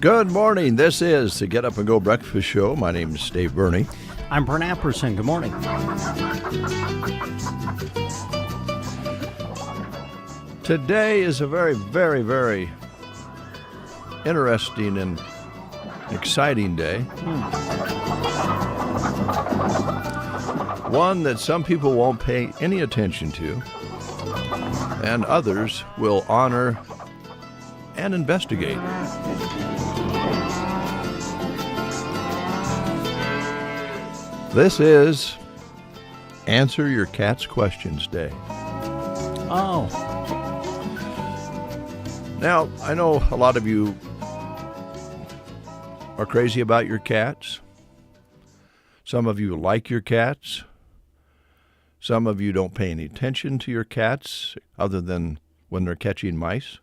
Good morning. This is the Get Up and Go Breakfast Show. My name is Dave Burney. I'm Brent Apperson. Good morning. Today is a very, very, very interesting and exciting day. One that some people won't pay any attention to, and others will honor and investigate. This is Answer Your Cat's Questions Day. Oh. Now, I know a lot of you are crazy about your cats. Some of you like your cats. Some of you don't pay any attention to your cats other than when they're catching mice.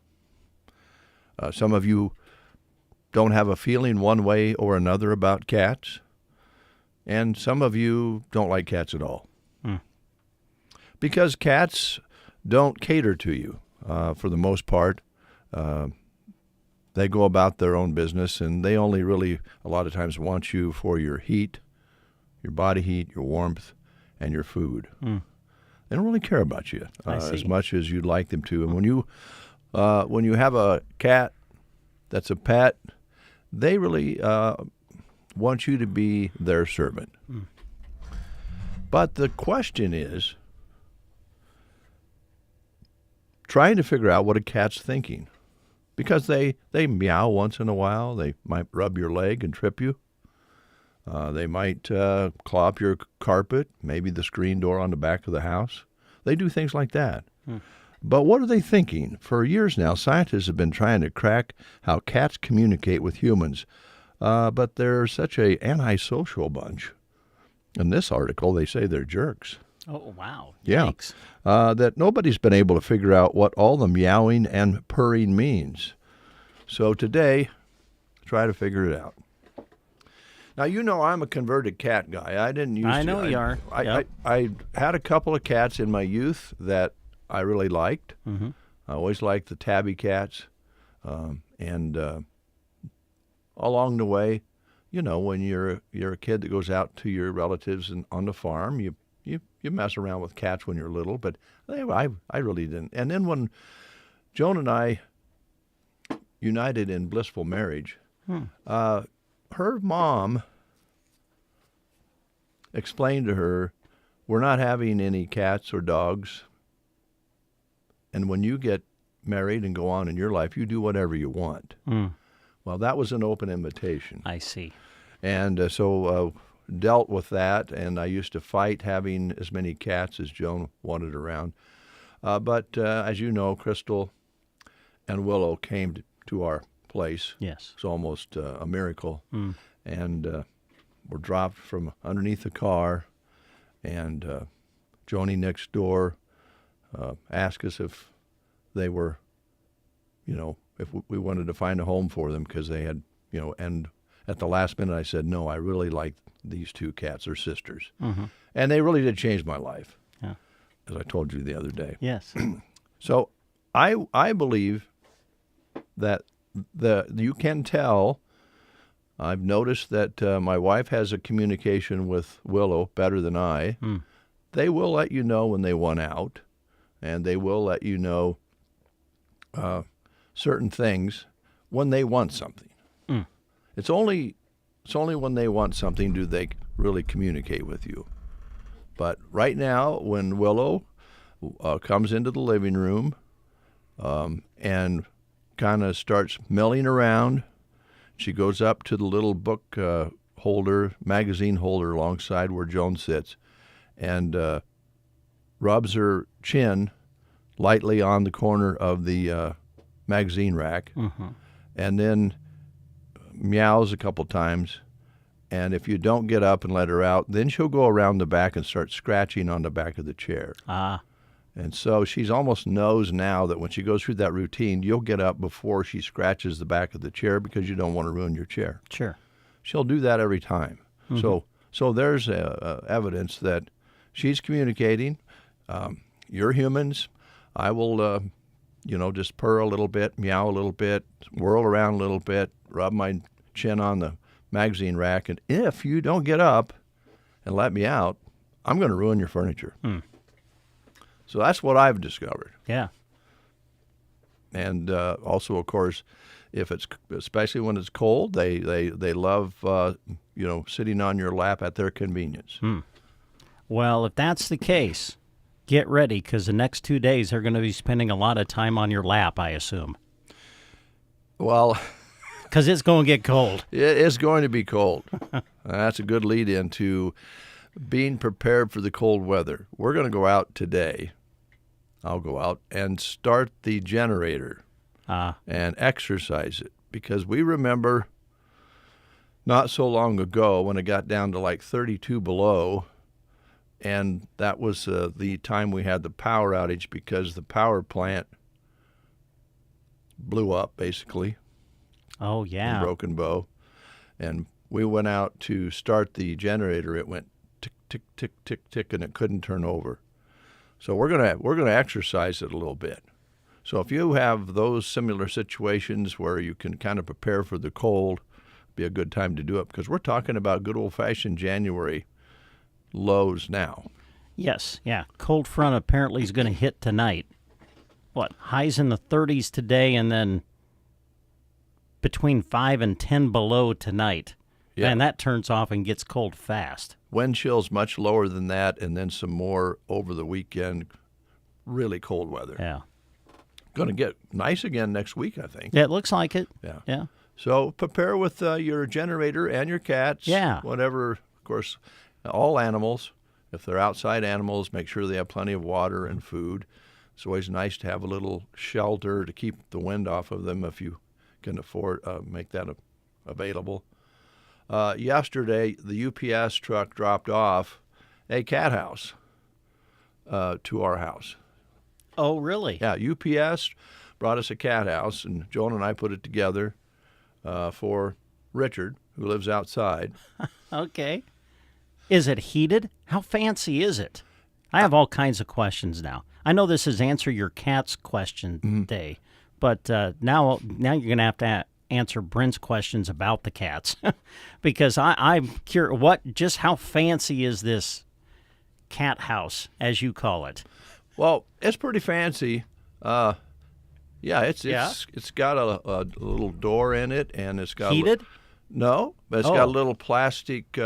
Some of you don't have a feeling one way or another about cats. And some of you don't like cats at all. Because cats don't cater to you for the most part. They go about their own business, and they only really, a lot of times, want you for your heat, your body heat, your warmth, and your food. They don't really care about you as much as you'd like them to. And when you have a cat that's a pet, they really want you to be their servant. But the question is trying to figure out what a cat's thinking. Because they meow once in a while. They might rub your leg and trip you. They might claw up your carpet, maybe the screen door on the back of the house. They do things like that. But what are they thinking? For years now, scientists have been trying to crack how cats communicate with humans. But they're such an antisocial bunch. In this article, they say they're jerks. Oh, wow. Yeah. Yikes. That nobody's been able to figure out what all the meowing and purring means. So today, try to figure it out. Now, you know I'm a converted cat guy. I didn't used to. I know you are. I had a couple of cats in my youth that I really liked. I always liked the tabby cats. And along the way, you know, when you're a kid that goes out to your relatives and on the farm, you mess around with cats when you're little, but I really didn't. And then when Joan and I united in blissful marriage, her mom explained to her, we're not having any cats or dogs, and when you get married and go on in your life, you do whatever you want. Well, that was an open invitation. I see. And so dealt with that, and I used to fight having as many cats as Joan wanted around. But as you know, Crystal and Willow came to our place. Yes. It's almost a miracle. And were dropped from underneath the car, and Joni next door asked us if they were, if we wanted to find a home for them because they had, and at the last minute I said, no, I really like these two cats. They're sisters. And they really did change my life, as I told you the other day. Yes. So I believe that you can tell. I've noticed that my wife has a communication with Willow better than I. They will let you know when they want out, and they will let you know certain things when they want something. It's only when they want something do they really communicate with you. But right now, when Willow comes into the living room and kind of starts milling around, she goes up to the little book holder, magazine holder alongside where Joan sits, and rubs her chin lightly on the corner of the magazine rack, and then meows a couple times. And if you don't get up and let her out, then she'll go around the back and start scratching on the back of the chair. And so she's almost knows now that when she goes through that routine, you'll get up before she scratches the back of the chair because you don't want to ruin your chair. Sure. She'll do that every time. So there's evidence that she's communicating. You're humans. I will just purr a little bit, meow a little bit, whirl around a little bit, rub my chin on the magazine rack, and if you don't get up and let me out, I'm going to ruin your furniture. So that's what I've discovered. Yeah. And also, of course, especially when it's cold, they love sitting on your lap at their convenience. Well, if that's the case, get ready, because the next 2 days they're going to be spending a lot of time on your lap, I assume. Well, because it's going to get cold. It is going to be cold. That's a good lead into being prepared for the cold weather. We're going to go out today. I'll go out and start the generator and exercise it, because we remember not so long ago when it got down to like 32 below, and that was the time we had the power outage because the power plant blew up, basically. Oh, yeah. In Broken Bow. And we went out to start the generator. It went tick, tick, tick, tick, tick, and it couldn't turn over. So we're gonna exercise it a little bit. So if you have those similar situations where you can kind of prepare for the cold, be a good time to do it, because we're talking about good old-fashioned January lows now. Yes, yeah. Cold front apparently is going to hit tonight. What, highs in the 30s today, and then between 5 and 10 below tonight. Yeah. And that turns off and gets cold fast. Wind chills much lower than that, and then some more over the weekend. Really cold weather. Yeah. Going to get nice again next week, I think. Yeah, it looks like it. Yeah. Yeah. So prepare with your generator and your cats. Yeah. Whatever, of course, all animals. If they're outside animals, make sure they have plenty of water and food. It's always nice to have a little shelter to keep the wind off of them if you can afford make that available. Yesterday, the UPS truck dropped off a cat house to our house. Oh, really? Yeah, UPS brought us a cat house, and Joan and I put it together for Richard, who lives outside. Okay. Is it heated? How fancy is it? I have all kinds of questions now. I know this is Answer Your Cats question day, but now you're going to have to answer Brent's questions about the cats, because I'm curious. Just how fancy is this cat house, as you call it? Well, it's pretty fancy. It's got a little door in it, and it's got heated. No, but it's got a little plastic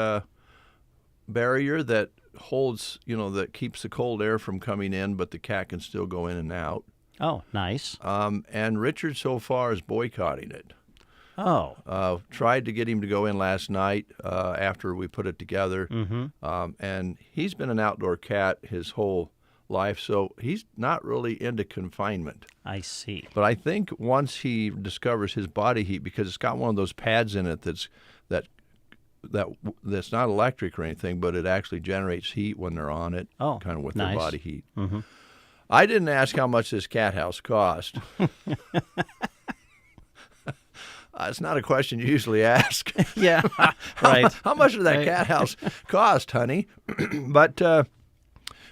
barrier that holds, that keeps the cold air from coming in, but the cat can still go in and out. Oh, nice. And Richard so far is boycotting it. Oh. Tried to get him to go in last night after we put it together. And he's been an outdoor cat his whole life, so he's not really into confinement. I see. But I think once he discovers his body heat, because it's got one of those pads in it that's not electric or anything, but it actually generates heat when they're on it, kind of with nice. their body heat. I didn't ask how much this cat house cost. It's not a question you usually ask. Yeah, right. How much did that cat house cost, honey? But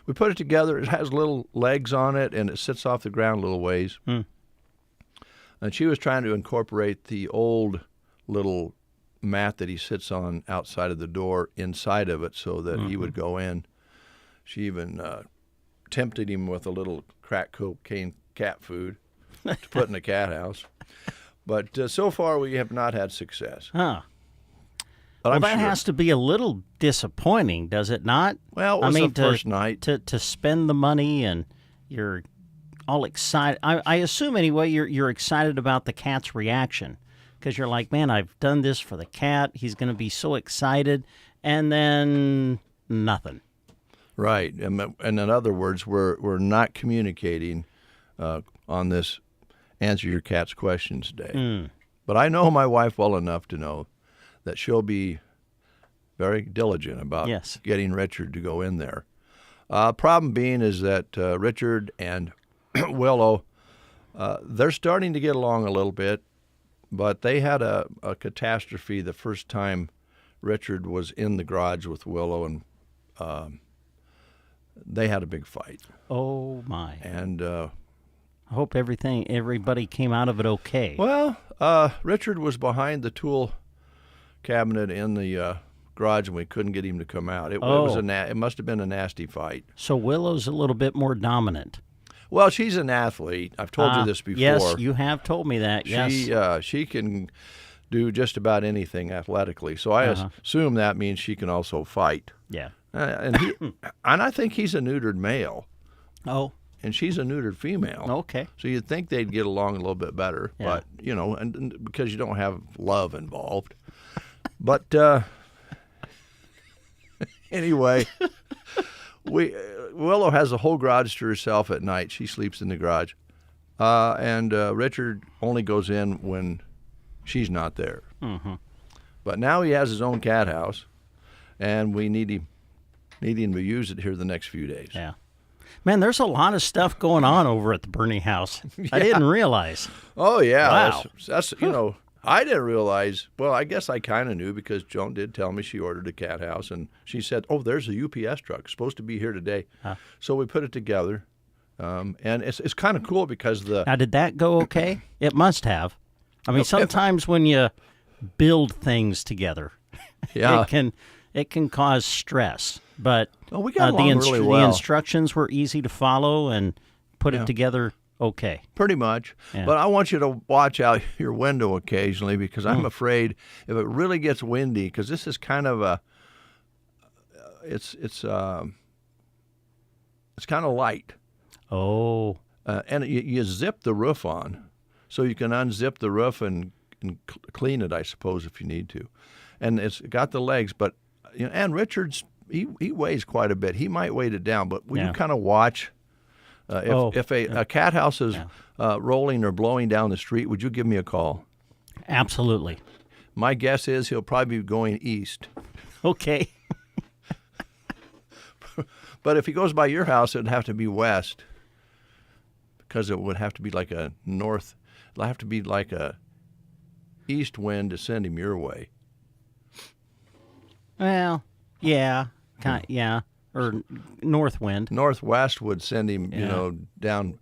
we put it together. It has little legs on it, and it sits off the ground a little ways. And she was trying to incorporate the old little mat that he sits on outside of the door inside of it so that he would go in. She even tempted him with a little crack cocaine cat food to put in the cat house. But so far, we have not had success. Huh. But well, that has to be a little disappointing, does it not? Well, it was the first night. To spend the money, and you're all excited. I assume, anyway, you're excited about the cat's reaction, because you're like, man, I've done this for the cat. He's going to be so excited. And then nothing. Right. And in other words, we're not communicating on this Answer Your Cat's Questions Day. But I know my wife well enough to know that she'll be very diligent about getting Richard to go in there. Problem being is that Richard and Willow, they're starting to get along a little bit, but they had a catastrophe the first time Richard was in the garage with Willow, and they had a big fight. Oh, my. And I hope everybody came out of it okay. Well, Richard was behind the tool cabinet in the garage, and we couldn't get him to come out. It must have been a nasty fight. So Willow's a little bit more dominant. Well, she's an athlete. I've told you this before. Yes, you have told me that. Yes. She can do just about anything athletically. So I assume that means she can also fight. Yeah. And I think he's a neutered male. Oh. And she's a neutered female. Okay. So you'd think they'd get along a little bit better, but and because you don't have love involved. But anyway, Willow has the whole garage to herself at night. She sleeps in the garage, and Richard only goes in when she's not there. Mm-hmm. But now he has his own cat house, and we need him to use it here the next few days. Yeah. Man, there's a lot of stuff going on over at the Bernie house. Yeah. I didn't realize. Oh, yeah. Wow. That's I didn't realize. Well, I guess I kind of knew because Joan did tell me she ordered a cat house, and she said, "Oh, there's a UPS truck supposed to be here today." So we put it together, and it's kind of cool because Now, did that go okay? It must have. I mean, sometimes when you build things together, it can cause stress. But we got along really well. The instructions were easy to follow and put it together okay. Pretty much. Yeah. But I want you to watch out your window occasionally because I'm afraid if it really gets windy, because this is kind of it's kind of light. Oh. And you zip the roof on, so you can unzip the roof and clean it, I suppose, if you need to. And it's got the legs, but and Richard's he weighs quite a bit. He might weight it down, but will you kind of watch? If a cat house is rolling or blowing down the street, would you give me a call? Absolutely. My guess is he'll probably be going east. Okay. But if he goes by your house, it would have to be west because it would have to be like a north. It'll have to be like a east wind to send him your way. Well, yeah. Or north wind. Northwest would send him, down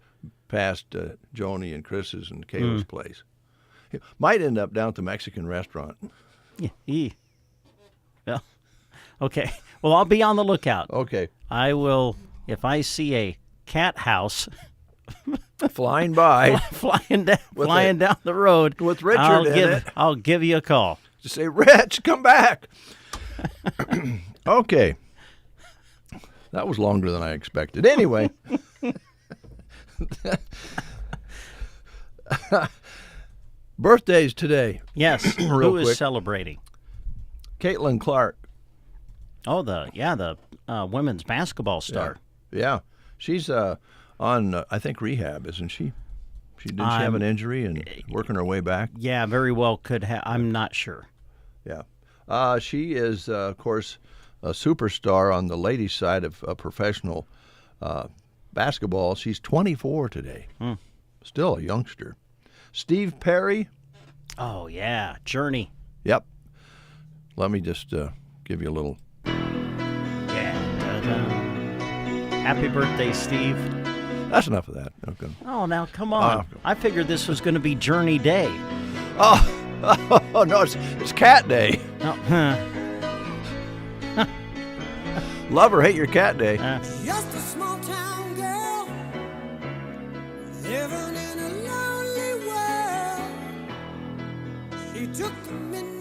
past Joni and Chris's and Kayla's place. He might end up down at the Mexican restaurant. Yeah. Well, okay. Well, I'll be on the lookout. Okay. I will, if I see a cat house flying by, flying down the road with Richard in it, I'll give you a call. Just say, "Rich, come back." Okay. That was longer than I expected. Anyway. Birthdays today. Yes. Who is celebrating? Caitlin Clark. Oh, the women's basketball star. Yeah. She's on, I think, rehab, isn't she? Didn't she have an injury and working her way back? Yeah, very well could have. I'm not sure. Yeah. She is, of course, a superstar on the ladies' side of professional basketball. She's 24 today. Still a youngster. Steve Perry. Oh, yeah. Journey. Yep. Let me just give you a little. Yeah. Da-da. Happy birthday, Steve. That's enough of that. Okay. Oh, now, come on. I figured this was going to be Journey Day. Oh, no, it's Cat Day. Oh, Love or hate your cat day. Just a small town girl living in a lonely world. She took the midnight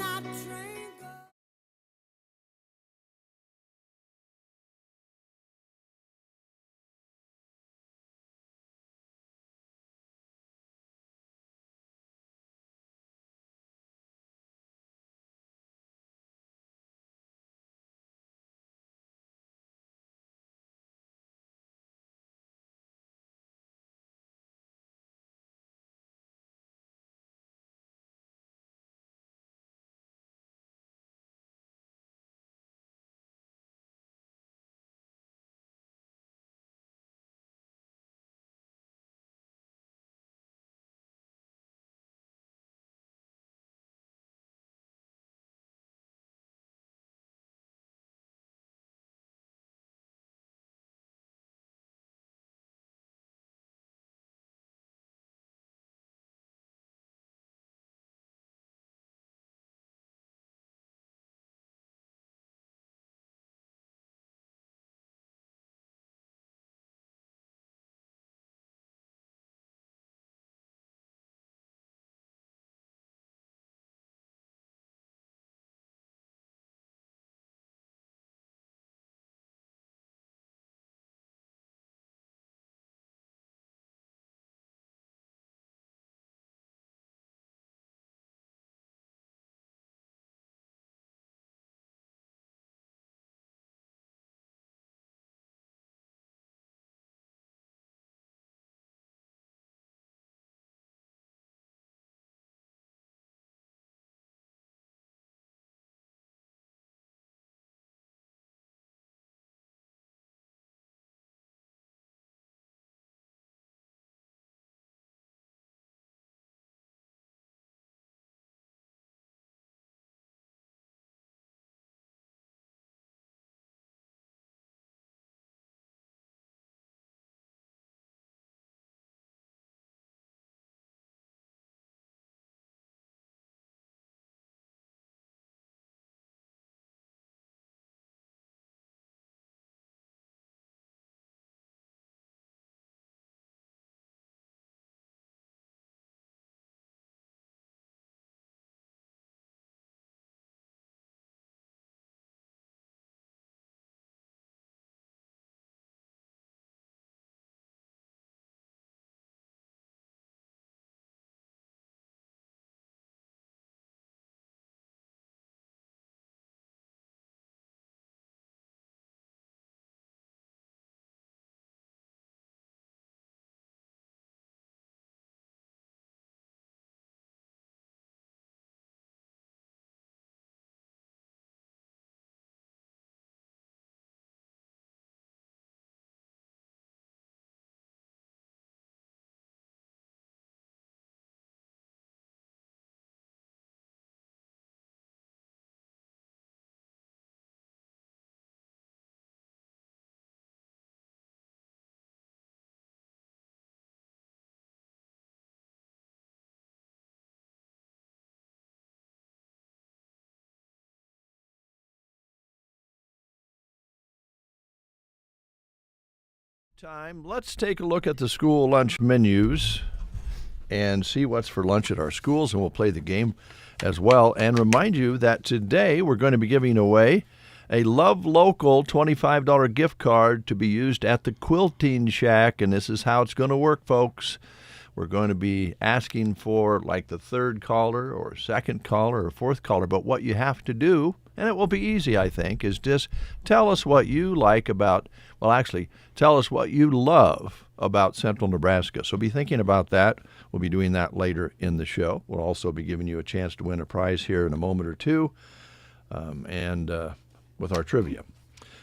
Time. Let's take a look at the school lunch menus and see what's for lunch at our schools, and we'll play the game as well. And remind you that today we're going to be giving away a Love Local $25 gift card to be used at the Quilting Shack, and this is how it's going to work, folks. We're going to be asking for like the third caller or second caller or fourth caller, but what you have to do, and it will be easy, I think, is just tell us what you like about, well, actually, tell us what you love about Central Nebraska. So be thinking about that. We'll be doing that later in the show. We'll also be giving you a chance to win a prize here in a moment or two, and with our trivia.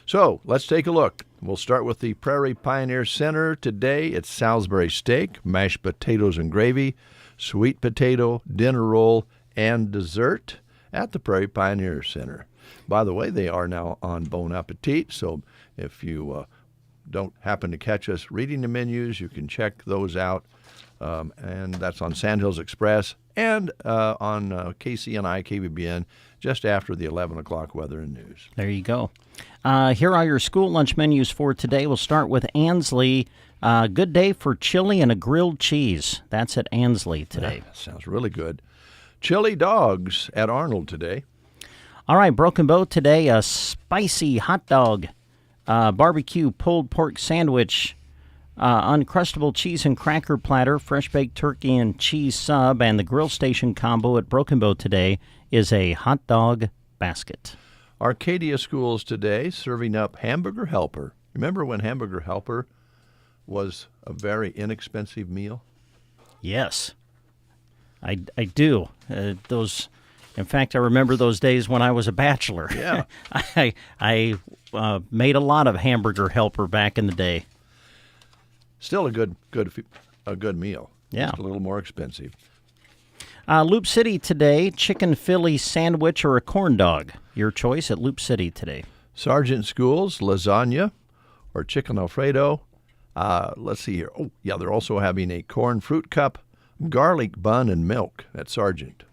So let's take a look. We'll start with the Prairie Pioneer Center. Today it's Salisbury steak, mashed potatoes and gravy, sweet potato, dinner roll, and dessert at the Prairie Pioneer Center. By the way, they are now on Bon Appetit, so if you don't happen to catch us reading the menus, you can check those out, and that's on Sandhills Express and on KCNI, KBBN, just after the 11 o'clock weather and news. There you go. Here are your school lunch menus for today. We'll start with Ansley. Good day for chili and a grilled cheese. That's at Ansley today. That sounds really good. Chili dogs at Arnold today. All right, Broken Bow today, a spicy hot dog, barbecue pulled pork sandwich, uncrustable cheese and cracker platter, fresh baked turkey and cheese sub, and the grill station combo at Broken Bow today is a hot dog basket. Arcadia Schools today serving up Hamburger Helper. Remember when Hamburger Helper was a very inexpensive meal? Yes, I do. In fact, I remember those days when I was a bachelor. Yeah. I made a lot of Hamburger Helper back in the day. Still a good meal. Yeah. Just a little more expensive. Loop City today, chicken Philly sandwich or a corn dog. Your choice at Loop City today. Sargent Schools, lasagna or chicken Alfredo. Let's see here. Oh, yeah, they're also having a corn fruit cup, garlic bun, and milk at Sargent.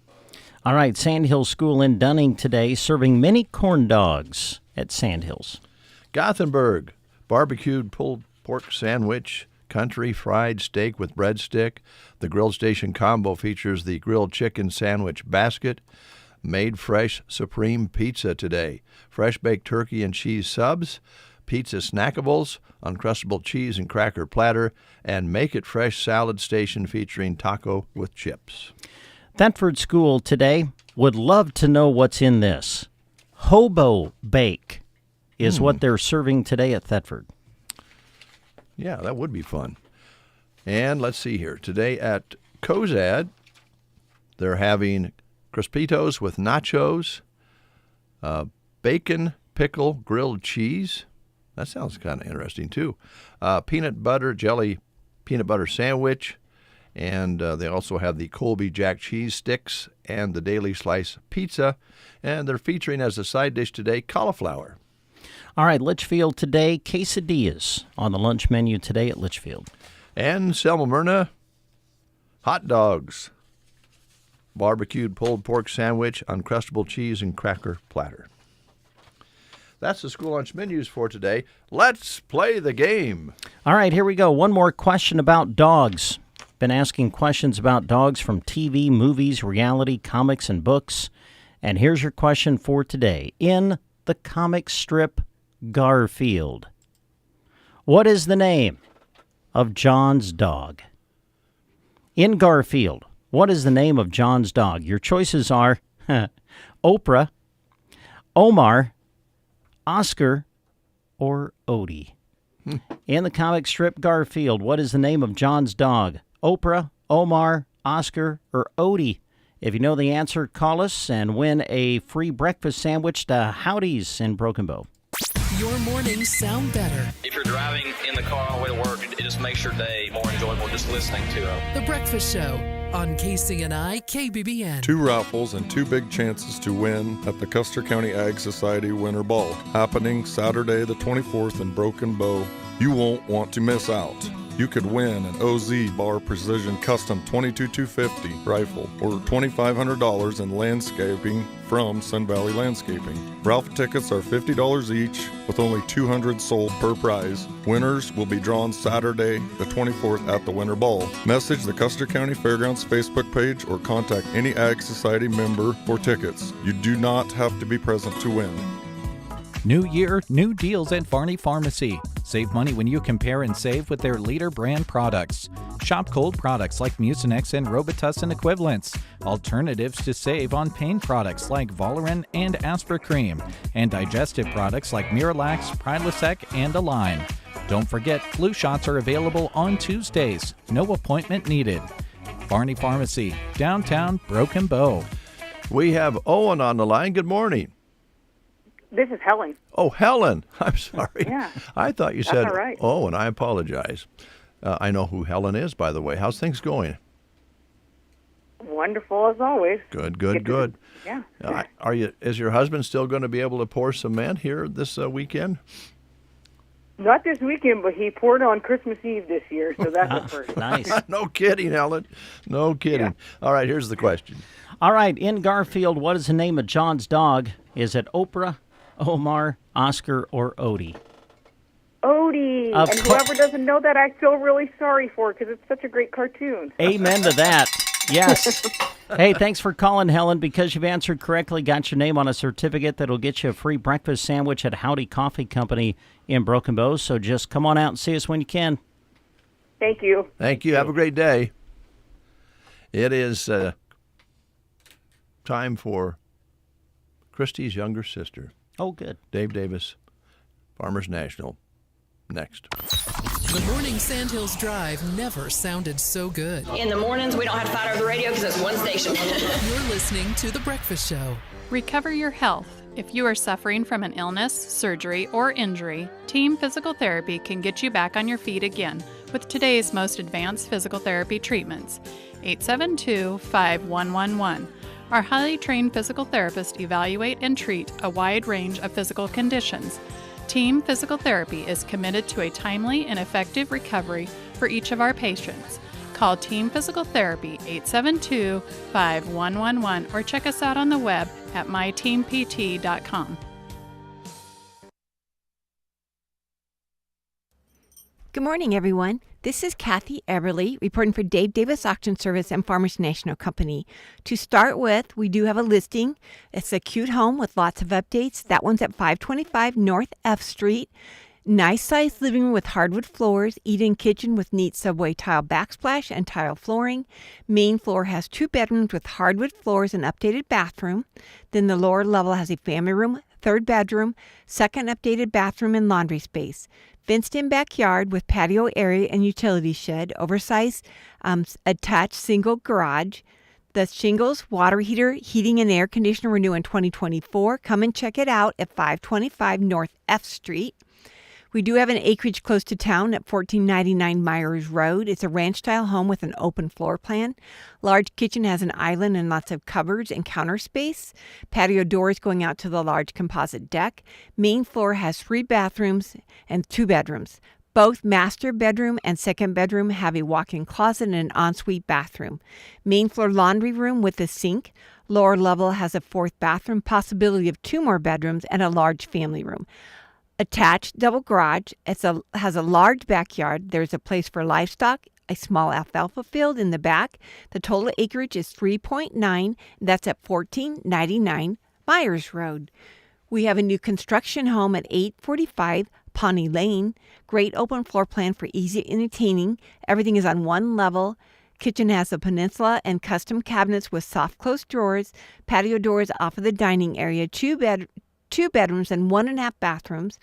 All right, Sandhills School in Dunning today, serving mini corn dogs at Sandhills. Gothenburg, barbecued pulled pork sandwich, country fried steak with breadstick. The grill station combo features the grilled chicken sandwich basket. Made fresh supreme pizza today. Fresh baked turkey and cheese subs, pizza snackables, uncrustable cheese and cracker platter, and make it fresh salad station featuring taco with chips. Thetford School today would love to know what's in this. Hobo bake is what they're serving today at Thetford. Yeah, that would be fun. And let's see here. Today at Cozad, they're having Crispitos with nachos, bacon, pickle, grilled cheese. That sounds kind of interesting, too. Peanut butter jelly, peanut butter sandwich. And they also have the Colby Jack cheese sticks and the Daily Slice pizza. And they're featuring as a side dish today cauliflower. All right, Litchfield today, quesadillas on the lunch menu today at Litchfield. And Selma Myrna, hot dogs, barbecued pulled pork sandwich, uncrustable cheese, and cracker platter. That's the school lunch menus for today. Let's play the game. All right, here we go. One more question about dogs. Been asking questions about dogs from TV, movies, reality, comics, and books. And here's your question for today. In the comic strip Garfield, what is the name of John's dog? In Garfield, what is the name of John's dog? Your choices are Oprah, Omar, Oscar, or Odie. In the comic strip Garfield, what is the name of John's dog? Oprah, Omar, Oscar, or Odie? If you know the answer, call us and win a free breakfast sandwich to Howdy's in Broken Bow. Your mornings sound better. If you're driving in the car on the way to work, it just makes your day more enjoyable just listening to them. The Breakfast Show on KCNI KBBN. 2 raffles and 2 big chances to win at the Custer County Ag Society Winter Ball, happening Saturday the 24th in Broken Bow You won't want to miss out. You could win an OZ Bar Precision Custom 22-250 rifle or $2,500 in landscaping from Sun Valley Landscaping. Raffle tickets are $50 each with only 200 sold per prize. Winners will be drawn Saturday the 24th at the Winter Ball. Message the Custer County Fairgrounds Facebook page or contact any Ag Society member for tickets. You do not have to be present to win. New year, new deals at Varney Pharmacy. Save money when you compare and save with their leader brand products. Shop cold products like Mucinex and Robitussin equivalents. Alternatives to save on pain products like Volerin and Aspercream. And digestive products like Miralax, Prilosec, and Align. Don't forget, flu shots are available on Tuesdays. No appointment needed. Varney Pharmacy, downtown Broken Bow. We have Owen on the line. Good morning. This is Helen. Oh, Helen. I'm sorry. Yeah. I thought you That's said all right. Owen. I apologize. I know who Helen is, by the way. How's things going? Wonderful as always. Good. Yeah. Is your husband still going to be able to pour cement here this weekend? Not this weekend, but he poured on Christmas Eve this year, so that's a first. Nice. No kidding, Helen. No kidding. Yeah. All right, here's the question. All right, in Garfield, what is the name of John's dog? Is it Oprah, Omar, Oscar, or Odie? Odie. Of And cour- whoever doesn't know that, I feel really sorry for because it's such a great cartoon. Amen to that. Yes. Hey, thanks for calling, Helen. Because you've answered correctly, got your name on a certificate that'll get you a free breakfast sandwich at Howdy Coffee Company in Broken Bow. So just come on out and see us when you can. Thank you. Thank you. Have a great day. It is time for Christy's younger sister, Oh, good. Dave Davis, Farmers National. Next. The morning Sandhills Drive never sounded so good. In the mornings, we don't have to fight over the radio because it's one station. You're listening to The Breakfast Show. Recover your health. If you are suffering from an illness, surgery, or injury, Team Physical Therapy can get you back on your feet again with today's most advanced physical therapy treatments. 872-5111. Our highly trained physical therapists evaluate and treat a wide range of physical conditions. Team Physical Therapy is committed to a timely and effective recovery for each of our patients. Call Team Physical Therapy 872-5111 or check us out on the web at myteampt.com. Good morning, everyone. This is Kathy Eberly reporting for Dave Davis Auction Service and Farmers National Company. To start with, we do have a listing. It's a cute home with lots of updates. That one's at 525 North F Street. Nice sized living room with hardwood floors, eat-in kitchen with neat subway tile backsplash and tile flooring. Main floor has 2 bedrooms with hardwood floors and updated bathroom. Then the lower level has a family room, 3rd bedroom, 2nd updated bathroom and laundry space. Fenced-in backyard with patio area and utility shed, oversized attached single garage. The shingles, water heater, heating and air conditioner renew in 2024. Come and check it out at 525 North F Street. We do have an acreage close to town at 1499 Myers Road. It's a ranch-style home with an open floor plan. Large kitchen has an island and lots of cupboards and counter space. Patio doors going out to the large composite deck. Main floor has 3 bathrooms and 2 bedrooms. Both master bedroom and 2nd bedroom have a walk-in closet and an ensuite bathroom. Main floor laundry room with a sink. Lower level has a 4th bathroom, possibility of 2 more bedrooms, and a large family room. Attached double garage. It has a large backyard. There's a place for livestock, a small alfalfa field in the back. The total acreage is 3.9. That's at 1499 Myers Road. We have a new construction home at 845 Pawnee Lane. Great open floor plan for easy entertaining. Everything is on one level. Kitchen has a peninsula and custom cabinets with soft close drawers. Patio doors off of the dining area. 2 bedrooms and 1.5 bathrooms.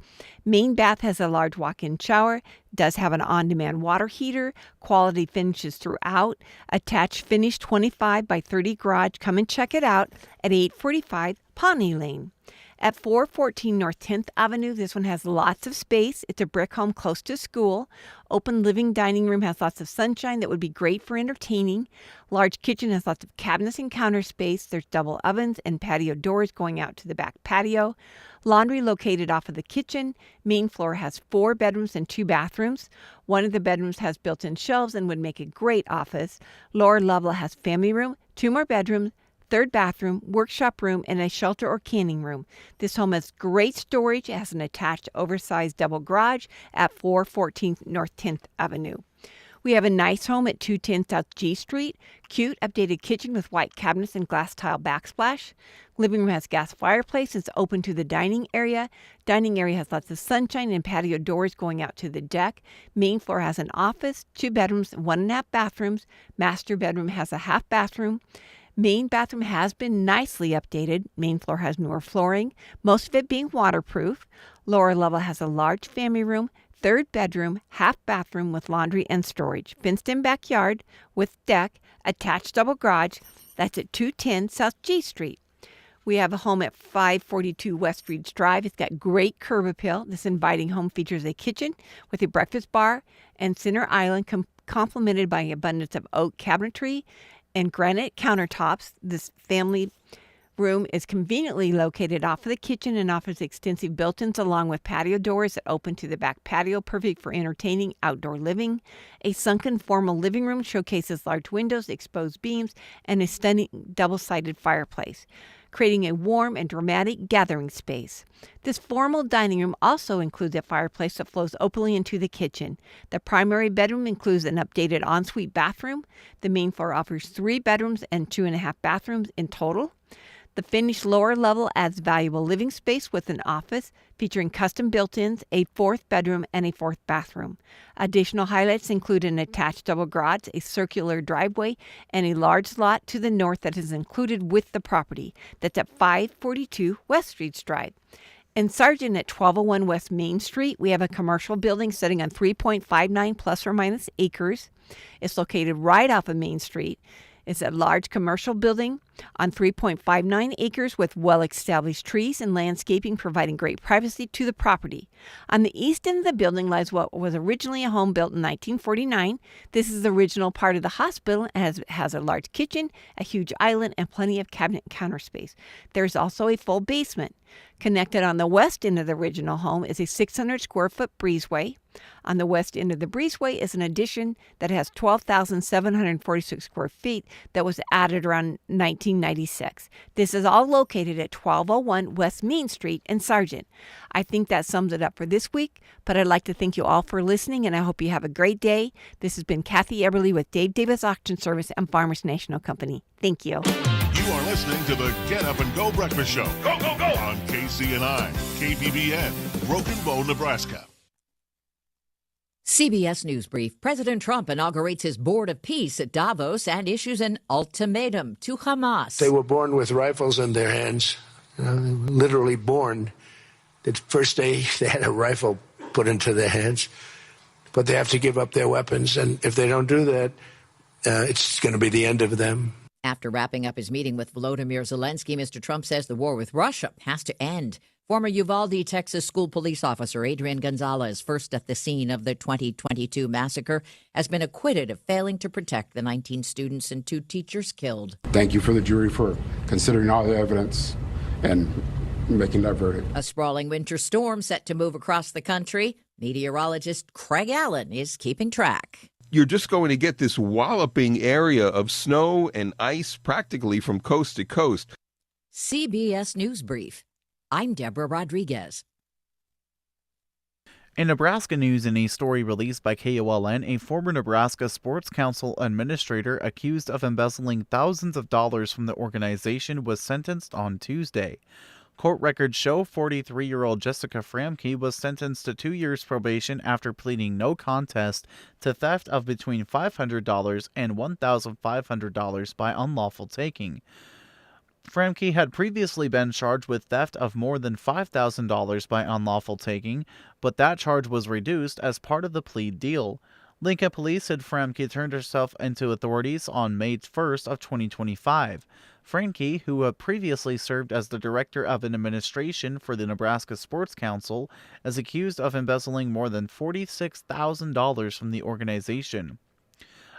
Main bath has a large walk-in shower, does have an on-demand water heater, quality finishes throughout, attached finished 25 by 30 garage. Come and check it out at 845 Pawnee Lane. At 414 North 10th Avenue, this one has lots of space. It's a brick home close to school. Open living dining room has lots of sunshine that would be great for entertaining. Large kitchen has lots of cabinets and counter space. There's double ovens and patio doors going out to the back patio. Laundry located off of the kitchen. Main floor has 4 bedrooms and 2 bathrooms. One of the bedrooms has built-in shelves and would make a great office. Lower level has family room, 2 more bedrooms, 3rd bathroom, workshop room, and a shelter or canning room. This home has great storage. It has an attached oversized double garage at 414 North 10th Avenue. We have a nice home at 210 South G Street. Cute, updated kitchen with white cabinets and glass tile backsplash. Living room has gas fireplace. It's open to the dining area. Dining area has lots of sunshine and patio doors going out to the deck. Main floor has an office, 2 bedrooms, 1.5 bathrooms. Master bedroom has a half bathroom. Main bathroom has been nicely updated. Main floor has newer flooring, most of it being waterproof. Lower level has a large family room, 3rd bedroom, half bathroom with laundry and storage. Fenced-in backyard with deck, attached double garage. That's at 210 South G Street. We have a home at 542 West Reeds Drive. It's got great curb appeal. This inviting home features a kitchen with a breakfast bar and center island complemented by an abundance of oak cabinetry and granite countertops. This family room is conveniently located off of the kitchen and offers extensive built-ins along with patio doors that open to the back patio, perfect for entertaining outdoor living. A sunken formal living room showcases large windows, exposed beams, and a stunning double-sided fireplace, creating a warm and dramatic gathering space. This formal dining room also includes a fireplace that flows openly into the kitchen. The primary bedroom includes an updated ensuite bathroom. The main floor offers 3 bedrooms and 2.5 bathrooms in total. The finished lower level adds valuable living space with an office featuring custom built-ins, a 4th bedroom, and a 4th bathroom. Additional highlights include an attached double garage, a circular driveway, and a large lot to the north that is included with the property. That's at 542 West Streets Drive. In Sargent at 1201 West Main Street, we have a commercial building sitting on 3.59 plus or minus acres. It's located right off of Main Street. It's a large commercial building on 3.59 acres with well-established trees and landscaping providing great privacy to the property. On the east end of the building lies what was originally a home built in 1949. This is the original part of the hospital and has a large kitchen, a huge island, and plenty of cabinet and counter space. There's also a full basement. Connected on the west end of the original home is a 600-square-foot breezeway. On the west end of the breezeway is an addition that has 12,746 square feet that was added around 1996. This is all located at 1201 West Main Street in Sargent. I think that sums it up for this week, but I'd like to thank you all for listening, and I hope you have a great day. This has been Kathy Eberly with Dave Davis Auction Service and Farmers National Company. Thank you. You are listening to the Get Up and Go Breakfast Show. Go, go, go! On KCNI, KBBN, Broken Bow, Nebraska. CBS News Brief. President Trump inaugurates his Board of Peace at Davos and issues an ultimatum to Hamas. They were born with rifles in their hands, literally born. The first day they had a rifle put into their hands, but they have to give up their weapons. And if they don't do that, it's going to be the end of them. After wrapping up his meeting with Volodymyr Zelensky, Mr. Trump says the war with Russia has to end. Former Uvalde, Texas school police officer Adrian Gonzalez, first at the scene of the 2022 massacre, has been acquitted of failing to protect the 19 students and 2 teachers killed. Thank you for the jury for considering all the evidence and making that verdict. A sprawling winter storm set to move across the country. Meteorologist Craig Allen is keeping track. You're just going to get this walloping area of snow and ice practically from coast to coast. CBS News Brief. I'm Deborah Rodriguez. In Nebraska news, in a story released by KOLN, a former Nebraska Sports Council administrator accused of embezzling thousands of dollars from the organization was sentenced on Tuesday. Court records show 43-year-old Jessica Framke was sentenced to 2 years probation after pleading no contest to theft of between $500 and $1,500 by unlawful taking. Framke had previously been charged with theft of more than $5,000 by unlawful taking, but that charge was reduced as part of the plea deal. Lincoln police said Franke turned herself into authorities on May 1st of 2025. Franke, who had previously served as the director of an administration for the Nebraska Sports Council, is accused of embezzling more than $46,000 from the organization.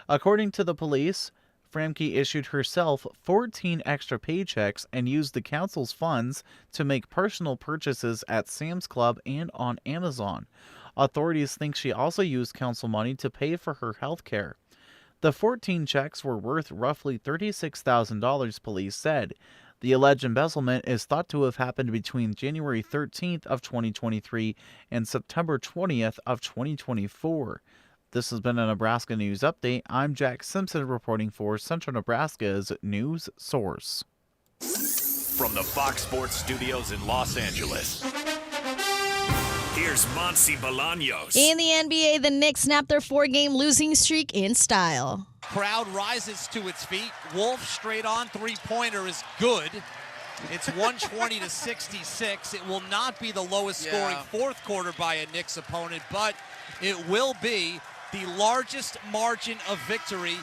According to the police, Franke issued herself 14 extra paychecks and used the council's funds to make personal purchases at Sam's Club and on Amazon. Authorities think she also used council money to pay for her health care. The 14 checks were worth roughly $36,000, police said. The alleged embezzlement is thought to have happened between January 13th of 2023 and September 20th of 2024. This has been a Nebraska News Update. I'm Jack Simpson reporting for Central Nebraska's News Source. From the Fox Sports Studios in Los Angeles, here's Monsi Bolaños. In the NBA, the Knicks snapped their 4-game losing streak in style. Crowd rises to its feet. Wolf straight on three-pointer is good. It's 120 to 66. It will not be the lowest scoring fourth quarter by a Knicks opponent, but it will be the largest margin of victory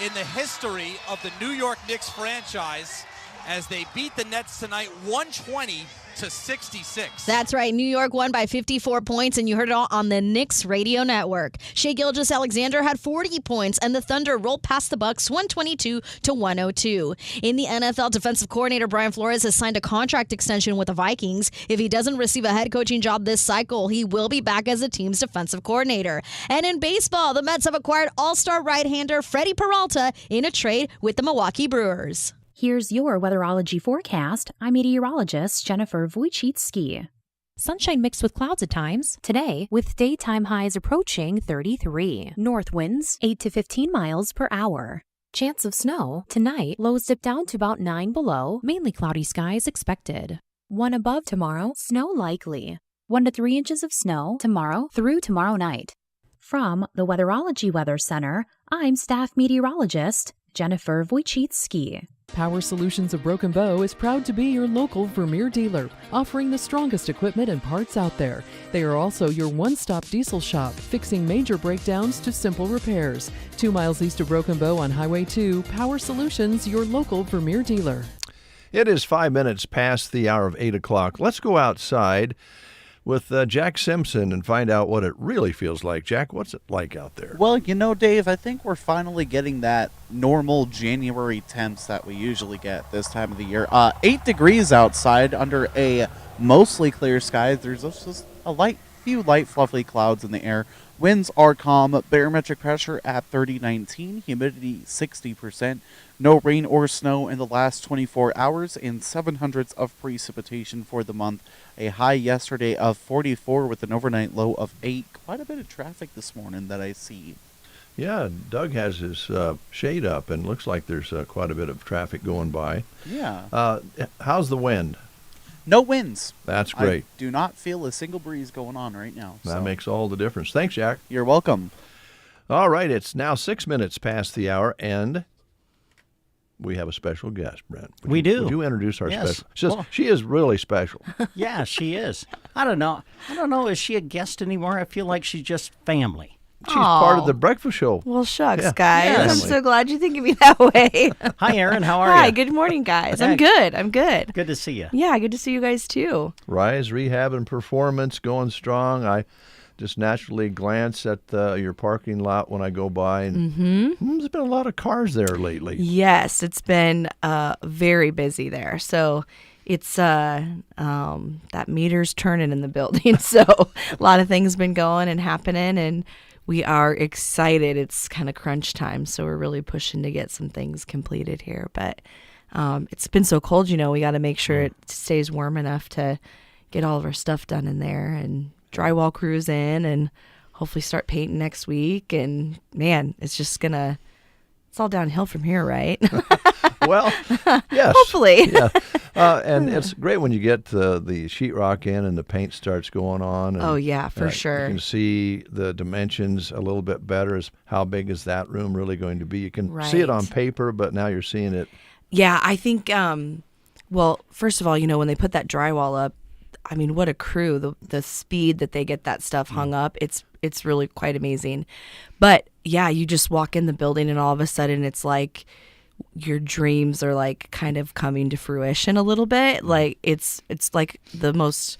in the history of the New York Knicks franchise as they beat the Nets tonight 120 to 66. That's right. New York won by 54 points, and you heard it all on the Knicks radio network. Shai Gilgeous-Alexander had 40 points, and the Thunder rolled past the Bucks 122 to 102. In the NFL, defensive coordinator Brian Flores has signed a contract extension with the Vikings. If he doesn't receive a head coaching job this cycle, he will be back as the team's defensive coordinator. And in baseball, the Mets have acquired all-star right-hander Freddie Peralta in a trade with the Milwaukee Brewers. Here's your weatherology forecast. I'm meteorologist Jennifer Wojcicki. Sunshine mixed with clouds at times. Today, with daytime highs approaching 33. North winds 8 to 15 miles per hour. Chance of snow. Tonight, lows dip down to about 9 below. Mainly cloudy skies expected. 1 above tomorrow. Snow likely. 1 to 3 inches of snow tomorrow through tomorrow night. From the Weatherology Weather Center, I'm staff meteorologist Jennifer Wojcicki. Power Solutions of Broken Bow is proud to be your local Vermeer dealer, offering the strongest equipment and parts out there. They are also your one-stop diesel shop, fixing major breakdowns to simple repairs. 2 miles east of Broken Bow on Highway 2, Power Solutions, your local Vermeer dealer. It is 5 minutes past the hour of 8 o'clock. Let's go outside with Jack Simpson and find out what it really feels like. Jack, what's it like out there? Well, you know, Dave, I think we're finally getting that normal January temps that we usually get this time of the year. 8 degrees outside under a mostly clear sky. There's just a few light fluffy clouds in the air. Winds are calm. Barometric pressure at 30.19. Humidity 60%. No rain or snow in the last 24 hours and 700s of precipitation for the month. A high yesterday of 44 with an overnight low of 8. Quite a bit of traffic this morning that I see. Yeah, Doug has his shade up and looks like there's quite a bit of traffic going by. Yeah. How's the wind? No winds. That's great. I do not feel a single breeze going on right now. That makes all the difference. Thanks, Jack. You're welcome. All right, it's now 6 minutes past the hour, and we have a special guest, Brent. We do. Would you introduce our Yes. special? She is really special. Yeah, she is. I don't know. Is she a guest anymore? I feel like she's just family. She's part of the breakfast show. Well, shucks, Yeah. guys. Yes. I'm so glad you think of me that way. Hi, Erin. How are you? Hi, good morning, guys. I'm good. Good to see you. Yeah, good to see you guys, too. Rise, Rehab, and Performance going strong. I just naturally glance at your parking lot when I go by, and there's been a lot of cars there lately. Yes, it's been very busy there. So it's that meter's turning in the building. So a lot of things been going and happening, and we are excited. It's kind of crunch time, so we're really pushing to get some things completed here. But it's been so cold, we got to make sure it stays warm enough to get all of our stuff done in there and drywall crews in and hopefully start painting next week. And, man, it's all downhill from here, right? Well, yes. Hopefully. Yeah. And it's great when you get the sheetrock in and the paint starts going on. And, oh, yeah, for sure. You can see the dimensions a little bit better. As how big is that room really going to be? You can see it on paper, but now you're seeing it. Yeah, I think, well, first of all, when they put that drywall up, I mean, what a crew, the speed that they get that stuff hung up. It's really quite amazing. But yeah, you just walk in the building and all of a sudden it's like your dreams are like kind of coming to fruition a little bit. Like it's like the most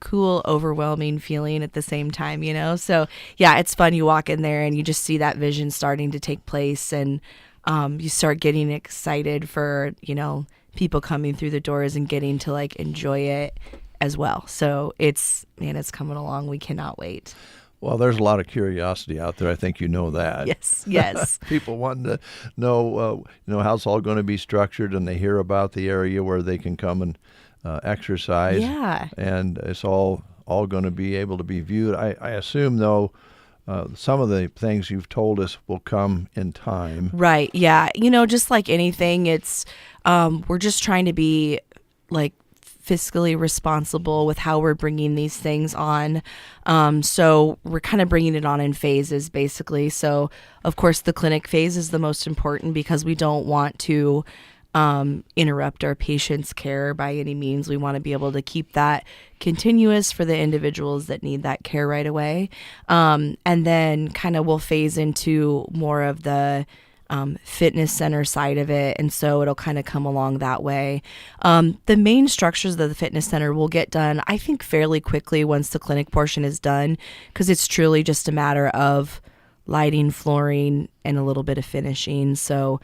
cool, overwhelming feeling at the same time, you know? So yeah, it's fun. You walk in there and you just see that vision starting to take place, and you start getting excited for, you know, people coming through the doors and getting to like enjoy it as well. So it's coming along. We cannot wait. Well, there's a lot of curiosity out there. I think you know that. Yes. People want to know, how it's all going to be structured, and they hear about the area where they can come and exercise. Yeah. And it's all going to be able to be viewed. I assume, though, some of the things you've told us will come in time. Right. Yeah. You know, just like anything, it's we're just trying to be like fiscally responsible with how we're bringing these things on. So we're kind of bringing it on in phases, basically. So, of course, the clinic phase is the most important because we don't want to interrupt our patients' care by any means. We want to be able to keep that continuous for the individuals that need that care right away. And then kind of we'll phase into more of the fitness center side of it, and so it'll kind of come along that way. The main structures of the fitness center will get done, I think, fairly quickly once the clinic portion is done, because it's truly just a matter of lighting, flooring, and a little bit of finishing. So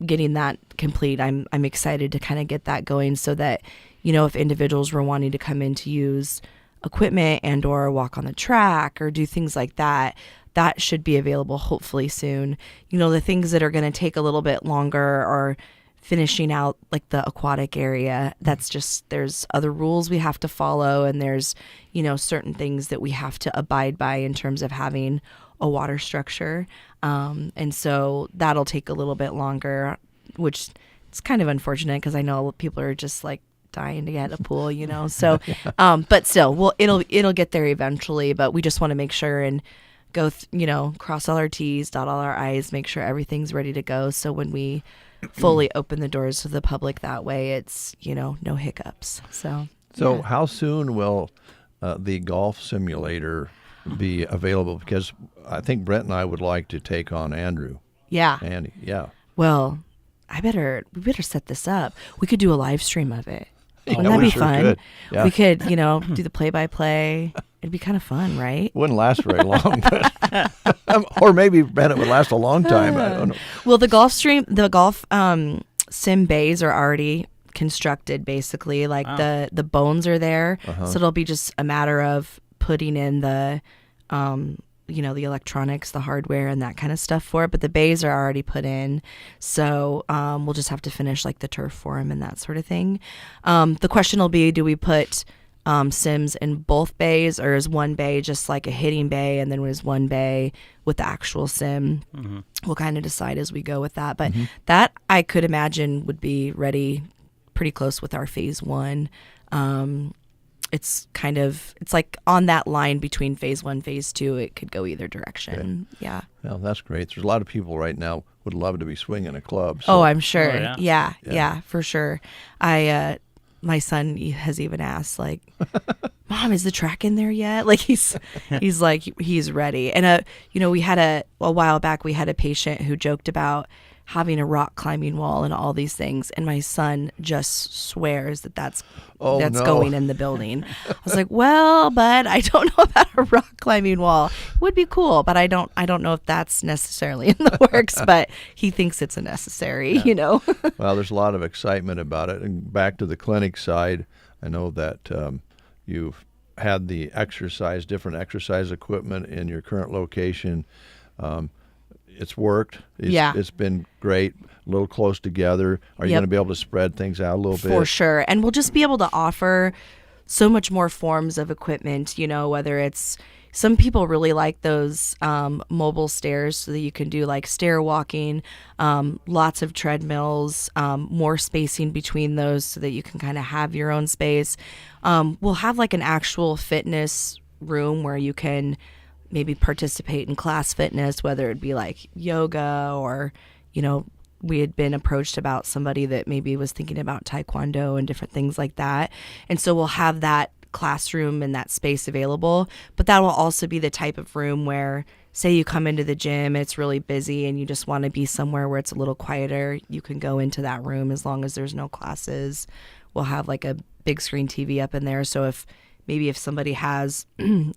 getting that complete, I'm excited to kind of get that going, so that, you know, if individuals were wanting to come in to use equipment and or walk on the track or do things like that, that should be available hopefully soon. You know, the things that are going to take a little bit longer are finishing out like the aquatic area. That's just, there's other rules we have to follow, and there's, you know, certain things that we have to abide by in terms of having a water structure. And so that'll take a little bit longer, which it's kind of unfortunate because I know people are just like dying to get a pool, you know. So, but still, it'll get there eventually. But we just want to make sure and go, cross all our T's, dot all our I's, make sure everything's ready to go. So when we fully open the doors to the public that way, it's, no hiccups. So yeah. How soon will the golf simulator be available? Because I think Brent and I would like to take on Andrew. Yeah. Andy, yeah. Well, we better set this up. We could do a live stream of it. Wouldn't that we be sure fun? could. Yeah. We could, do the play-by-play. It'd be kind of fun, right? Wouldn't last very long, but or maybe Brent, it would last a long time. I don't know. Well, the golf sim bays are already constructed, basically. Like the bones are there, so it'll be just a matter of putting in the the electronics, the hardware, and that kind of stuff for it. But the bays are already put in, so we'll just have to finish like the turf for them and that sort of thing. The question will be, do we put sims in both bays, or is one bay just like a hitting bay and then is one bay with the actual sim? We'll kind of decide as we go with that. But that, I could imagine, would be ready pretty close with our phase one. It's like on that line between phase one, phase two. It could go either direction. Okay. Yeah. Well, that's great. There's a lot of people right now would love to be swinging a club. So. Oh, I'm sure. Oh, Yeah, for sure. My son has even asked, like, Mom, is the track in there yet? Like he's like, he's ready. And we had a while back, we had a patient who joked about having a rock climbing wall and all these things, and my son just swears that's going in the building. I was like, well, but I don't know about a rock climbing wall. It would be cool, but I don't know if that's necessarily in the works. But he thinks it's a necessary, Well, there's a lot of excitement about it. And back to the clinic side, I know that you've had the different exercise equipment in your current location. It's worked. It's been great. A little close together. Are you going to be able to spread things out a little bit? For sure. And we'll just be able to offer so much more forms of equipment, whether it's, some people really like those mobile stairs so that you can do like stair walking, lots of treadmills, more spacing between those so that you can kind of have your own space. We'll have like an actual fitness room where you can maybe participate in class fitness, whether it be like yoga or, we had been approached about somebody that maybe was thinking about taekwondo and different things like that. And so we'll have that classroom and that space available. But that will also be the type of room where, say you come into the gym, it's really busy and you just want to be somewhere where it's a little quieter, you can go into that room as long as there's no classes. We'll have like a big screen TV up in there. So if somebody has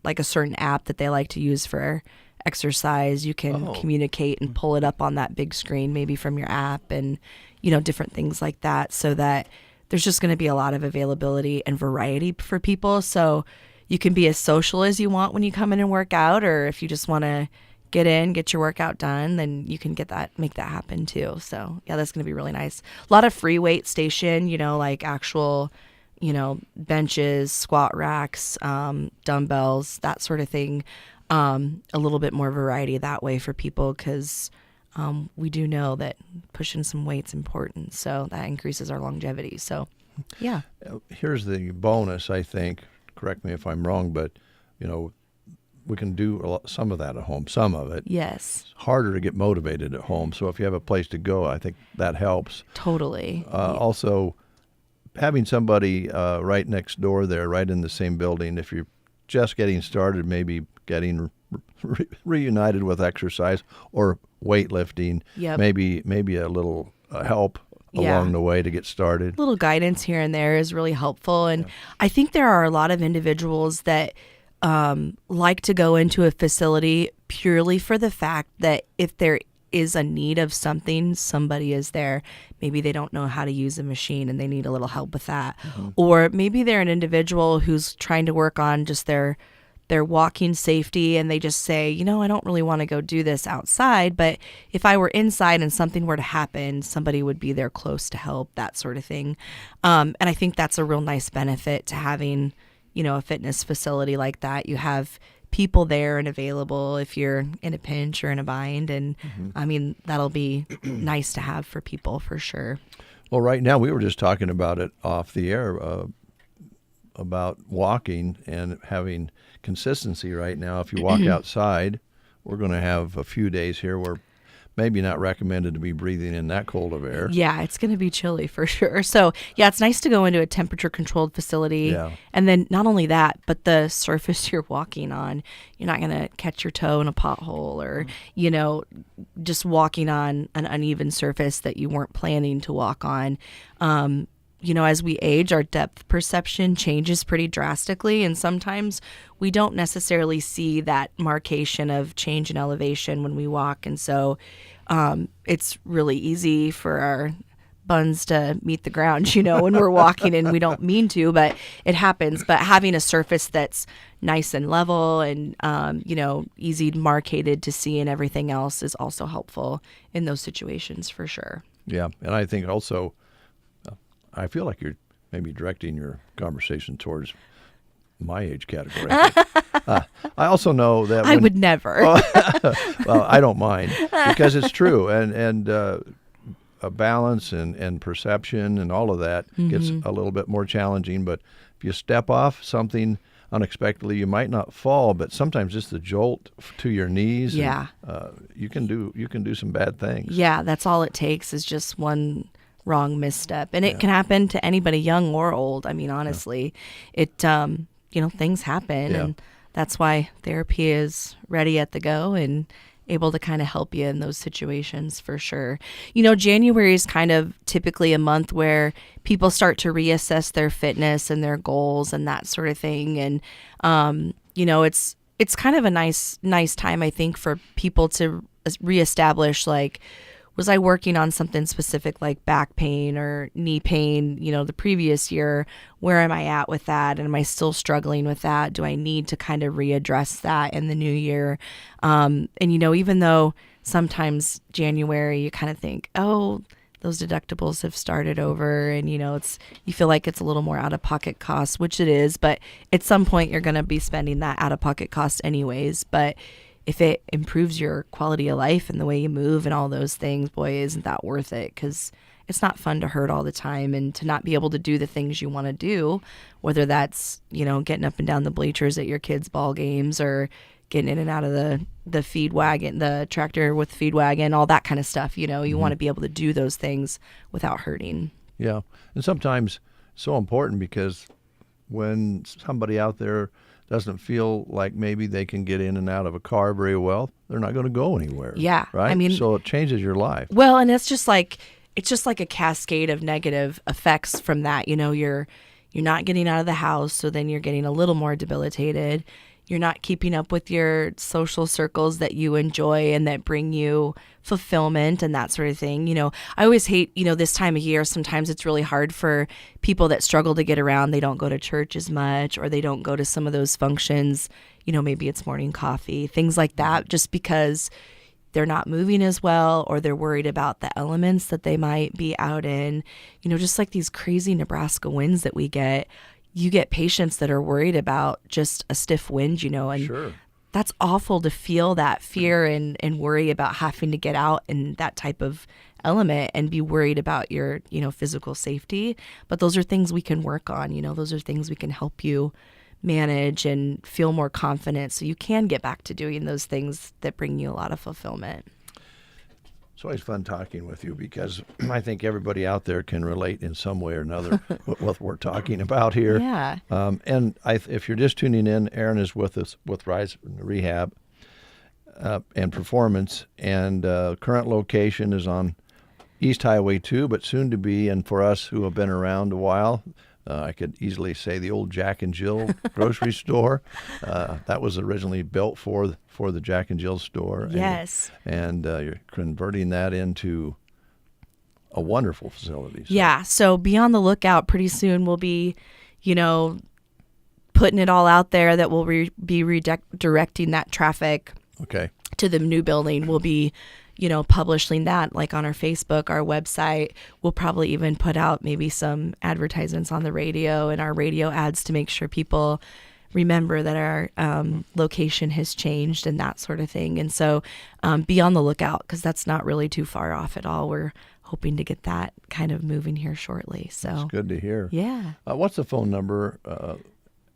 like a certain app that they like to use for exercise, you can communicate and pull it up on that big screen, maybe from your app, and, you know, different things like that, so that there's just going to be a lot of availability and variety for people. So you can be as social as you want when you come in and work out, or if you just want to get your workout done, then you can make that happen too. So yeah, that's going to be really nice. A lot of free weight station, you know, like actual, you know, benches, squat racks, dumbbells, that sort of thing. A little bit more variety that way for people, because we do know that pushing some weight's important, so that increases our longevity. So, yeah. Here's the bonus, I think. Correct me if I'm wrong, but, you know, we can do some of that at home, some of it. Yes. It's harder to get motivated at home, so if you have a place to go, I think that helps. Totally. Also, having somebody right next door there, right in the same building, if you're just getting started, maybe getting reunited with exercise or weightlifting, maybe a little help along the way to get started. A little guidance here and there is really helpful. And I think there are a lot of individuals that like to go into a facility purely for the fact that if there is a need of something, somebody is there. Maybe they don't know how to use a machine and they need a little help with that. Mm-hmm. Or maybe they're an individual who's trying to work on just their walking safety, and they just say, you know, I don't really want to go do this outside, but if I were inside and something were to happen, somebody would be there close to help, that sort of thing. And I think that's a real nice benefit to having, you know, a fitness facility like that. You have people there and available if you're in a pinch or in a bind, and I mean, that'll be nice to have for people for sure. Well, right now we were just talking about it off the air, about walking and having consistency right now. If you walk outside, we're going to have a few days here where maybe not recommended to be breathing in that cold of air. Yeah, it's going to be chilly for sure. So yeah, it's nice to go into a temperature controlled facility. Yeah. And then not only that, but the surface you're walking on, you're not going to catch your toe in a pothole or, you know, just walking on an uneven surface that you weren't planning to walk on. You know, as we age, our depth perception changes pretty drastically, and sometimes we don't necessarily see that marcation of change in elevation when we walk. And so it's really easy for our buns to meet the ground, you know, when we're walking, and we don't mean to, but it happens. But having a surface that's nice and level and, you know, easy marcated to see and everything else is also helpful in those situations for sure. Yeah, and I think also, I feel like you're maybe directing your conversation towards my age category. I also know that I would never. Well, I don't mind, because it's true, and a balance and perception and all of that gets a little bit more challenging. But if you step off something unexpectedly, you might not fall, but sometimes just the jolt to your knees. Yeah, and, you can do some bad things. Yeah, that's all it takes is just one wrong misstep, and it can happen to anybody, young or old. I mean, honestly, it you know, things happen, and that's why therapy is ready at the go and able to kind of help you in those situations for sure. You know, January is kind of typically a month where people start to reassess their fitness and their goals and that sort of thing, and you know, it's kind of a nice time, I think, for people to reestablish, like, was I working on something specific like back pain or knee pain, you know, the previous year? Where am I at with that? And am I still struggling with that? Do I need to kind of readdress that in the new year? And, you know, even though sometimes January you kind of think, oh, those deductibles have started over, and, you know, you feel like it's a little more out of pocket cost, which it is, but at some point you're going to be spending that out of pocket cost anyways. But if it improves your quality of life and the way you move and all those things, boy, isn't that worth it? Because it's not fun to hurt all the time and to not be able to do the things you want to do, whether that's, you know, getting up and down the bleachers at your kids' ball games or getting in and out of the feed wagon, the tractor with the feed wagon, all that kind of stuff. You know, you want to be able to do those things without hurting. Yeah. And sometimes it's so important because when somebody out there doesn't feel like maybe they can get in and out of a car very well, they're not going to go anywhere. Yeah. Right? I mean, so it changes your life. Well, and it's just like a cascade of negative effects from that. You know, you're not getting out of the house, so then you're getting a little more debilitated. You're not keeping up with your social circles that you enjoy and that bring you fulfillment and that sort of thing. You know, I always hate, this time of year, sometimes it's really hard for people that struggle to get around. They don't go to church as much, or they don't go to some of those functions. Maybe it's morning coffee, things like that, just because they're not moving as well, or they're worried about the elements that they might be out in. Just like these crazy Nebraska winds that we get. You get patients that are worried about just a stiff wind, and Sure. That's awful to feel that fear and worry about having to get out in that type of element and be worried about your, physical safety. But those are things we can work on, those are things we can help you manage and feel more confident so you can get back to doing those things that bring you a lot of fulfillment. It's always fun talking with you because I think everybody out there can relate in some way or another with what we're talking about here. Yeah. And if you're just tuning in, Aaron is with us with Rise Rehab and Performance, and current location is on East Highway 2, but soon to be, and for us who have been around a while, I could easily say the old Jack and Jill grocery store. That was originally built for the Jack and Jill store. Yes. And you're converting that into a wonderful facility. So. Yeah. So be on the lookout. Pretty soon we'll be, putting it all out there that we'll be redirecting that traffic to the new building. We'll be publishing that like on our Facebook, our website. We'll probably even put out maybe some advertisements on the radio and our radio ads to make sure people remember that our location has changed and that sort of thing. And so be on the lookout because that's not really too far off at all. We're hoping to get that kind of moving here shortly. So that's good to hear. Yeah. What's the phone number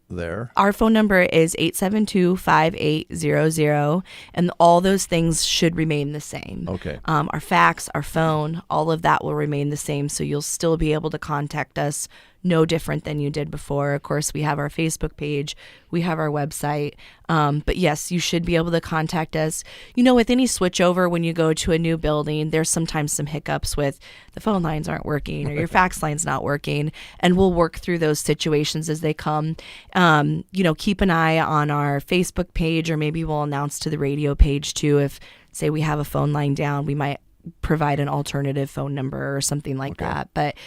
there? Our phone number is 872-5800, and all those things should remain the same. Okay. Our fax, our phone, all of that will remain the same, so you'll still be able to contact us no different than you did before. Of course, we have our Facebook page, we have our website, but yes, you should be able to contact us. With any switchover when you go to a new building, there's sometimes some hiccups with the phone lines aren't working or your fax line's not working, and we'll work through those situations as they come. Keep an eye on our Facebook page, or maybe we'll announce to the radio page too. If, say, we have a phone line down, we might provide an alternative phone number or something like that. But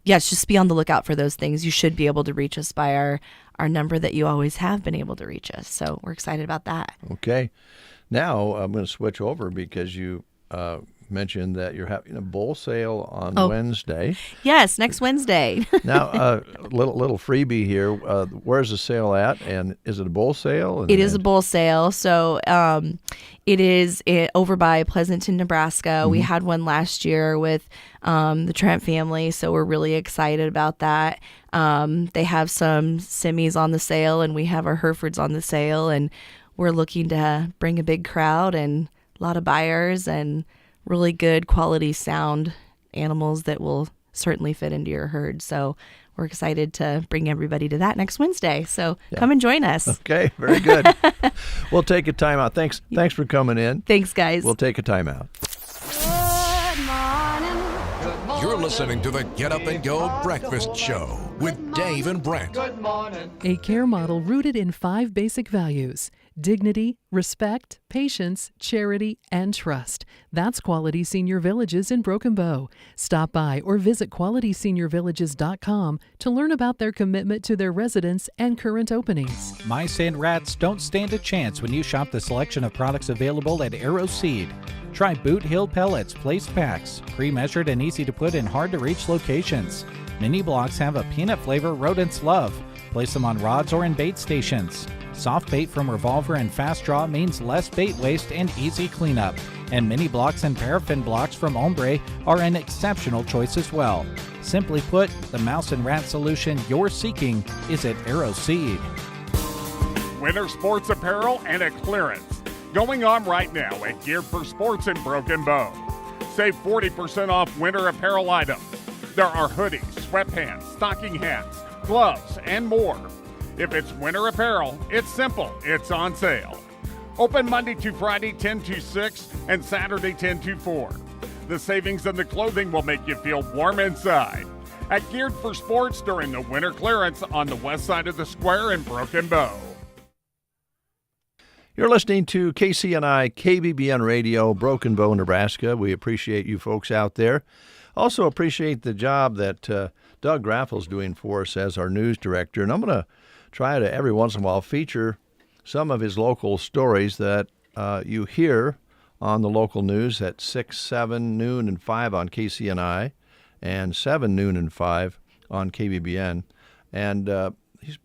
yes, just be on the lookout for those things. You should be able to reach us by our number that you always have been able to reach us. So we're excited about that. Okay. Now I'm going to switch over because you mentioned that you're having a bowl sale on Wednesday. Yes, next Wednesday. Now, little freebie here. Where's the sale at, and is it a bowl sale? It is a bowl sale. So it is over by Pleasanton, Nebraska. Mm-hmm. We had one last year with the Trent family, so we're really excited about that. They have some semis on the sale, and we have our Herefords on the sale, and we're looking to bring a big crowd and a lot of buyers and really good quality sound animals that will certainly fit into your herd. So we're excited to bring everybody to that next Wednesday. So come and join us. Okay, very good. We'll take a time out. Thanks for coming in. Thanks, guys. We'll take a time out. You're listening to the Get Up and Go Breakfast Show with Dave and Brent. Good morning. A care model rooted in 5 basic values: dignity, respect, patience, charity, and trust. That's Quality Senior Villages in Broken Bow. Stop by or visit QualitySeniorVillages.com to learn about their commitment to their residents and current openings. Mice and rats don't stand a chance when you shop the selection of products available at Arrow Seed. Try Boot Hill Pellets Place Packs, pre-measured and easy to put in hard-to-reach locations. Mini blocks have a peanut flavor rodents love. Place them on rods or in bait stations. Soft bait from Revolver and Fast Draw means less bait waste and easy cleanup. And mini blocks and paraffin blocks from Ombre are an exceptional choice as well. Simply put, the mouse and rat solution you're seeking is at Arrow Seed. Winter sports apparel and a clearance going on right now at Geared for Sports in Broken Bow. Save 40% off winter apparel items. There are hoodies, sweatpants, stocking hats, gloves, and more. If it's winter apparel, it's simple. It's on sale. Open Monday to Friday 10 to 6 and Saturday 10 to 4. The savings on the clothing will make you feel warm inside. At Geared for Sports during the winter clearance on the west side of the square in Broken Bow. You're listening to KCNI KBBN Radio, Broken Bow, Nebraska. We appreciate you folks out there. Also appreciate the job that Doug Graffel's doing for us as our news director. And I'm going to try to, every once in a while, feature some of his local stories that you hear on the local news at 6, 7, noon, and 5 on KCNI, and 7, noon, and 5 on KBBN. And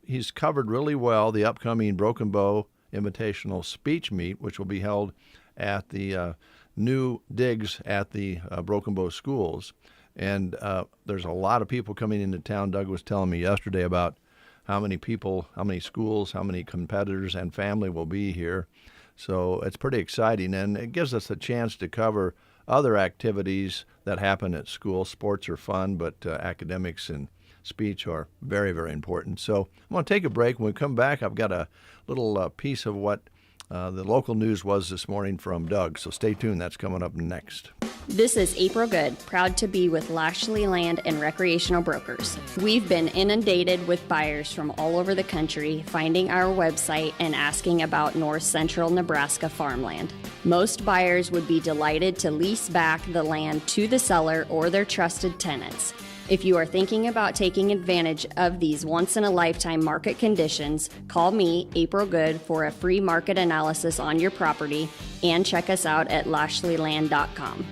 he's covered really well the upcoming Broken Bow Invitational Speech Meet, which will be held at the new digs at the Broken Bow schools. And there's a lot of people coming into town. Doug was telling me yesterday about how many people, how many schools, how many competitors and family will be here. So it's pretty exciting, and it gives us a chance to cover other activities that happen at school. Sports are fun, but academics and speech are very, very important. So I'm going to take a break. When we come back, I've got a little piece of what the local news was this morning from Doug. So stay tuned. That's coming up next. This is April Good, proud to be with Lashley Land and Recreational Brokers. We've been inundated with buyers from all over the country finding our website and asking about north central Nebraska farmland. Most buyers would be delighted to lease back the land to the seller or their trusted tenants. If you are thinking about taking advantage of these once-in-a-lifetime market conditions, call me, April Good, for a free market analysis on your property, and check us out at lashleyland.com.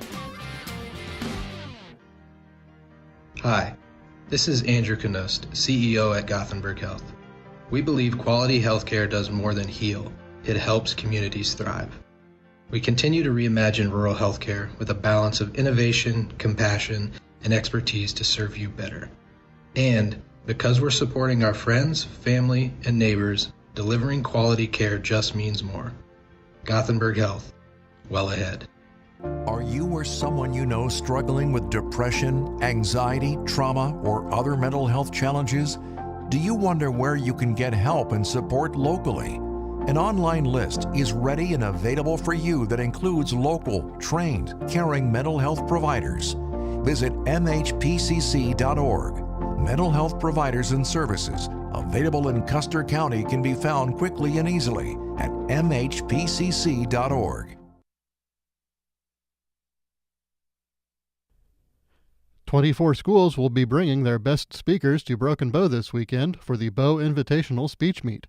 Hi, this is Andrew Knost, CEO at Gothenburg Health. We believe quality healthcare does more than heal. It helps communities thrive. We continue to reimagine rural healthcare with a balance of innovation, compassion, and expertise to serve you better. And because we're supporting our friends, family, and neighbors, delivering quality care just means more. Gothenburg Health, well ahead. Are you or someone you know struggling with depression, anxiety, trauma, or other mental health challenges? Do you wonder where you can get help and support locally? An online list is ready and available for you that includes local, trained, caring mental health providers. Visit mhpcc.org. Mental health providers and services available in Custer County can be found quickly and easily at mhpcc.org. 24 schools will be bringing their best speakers to Broken Bow this weekend for the Bow Invitational Speech Meet.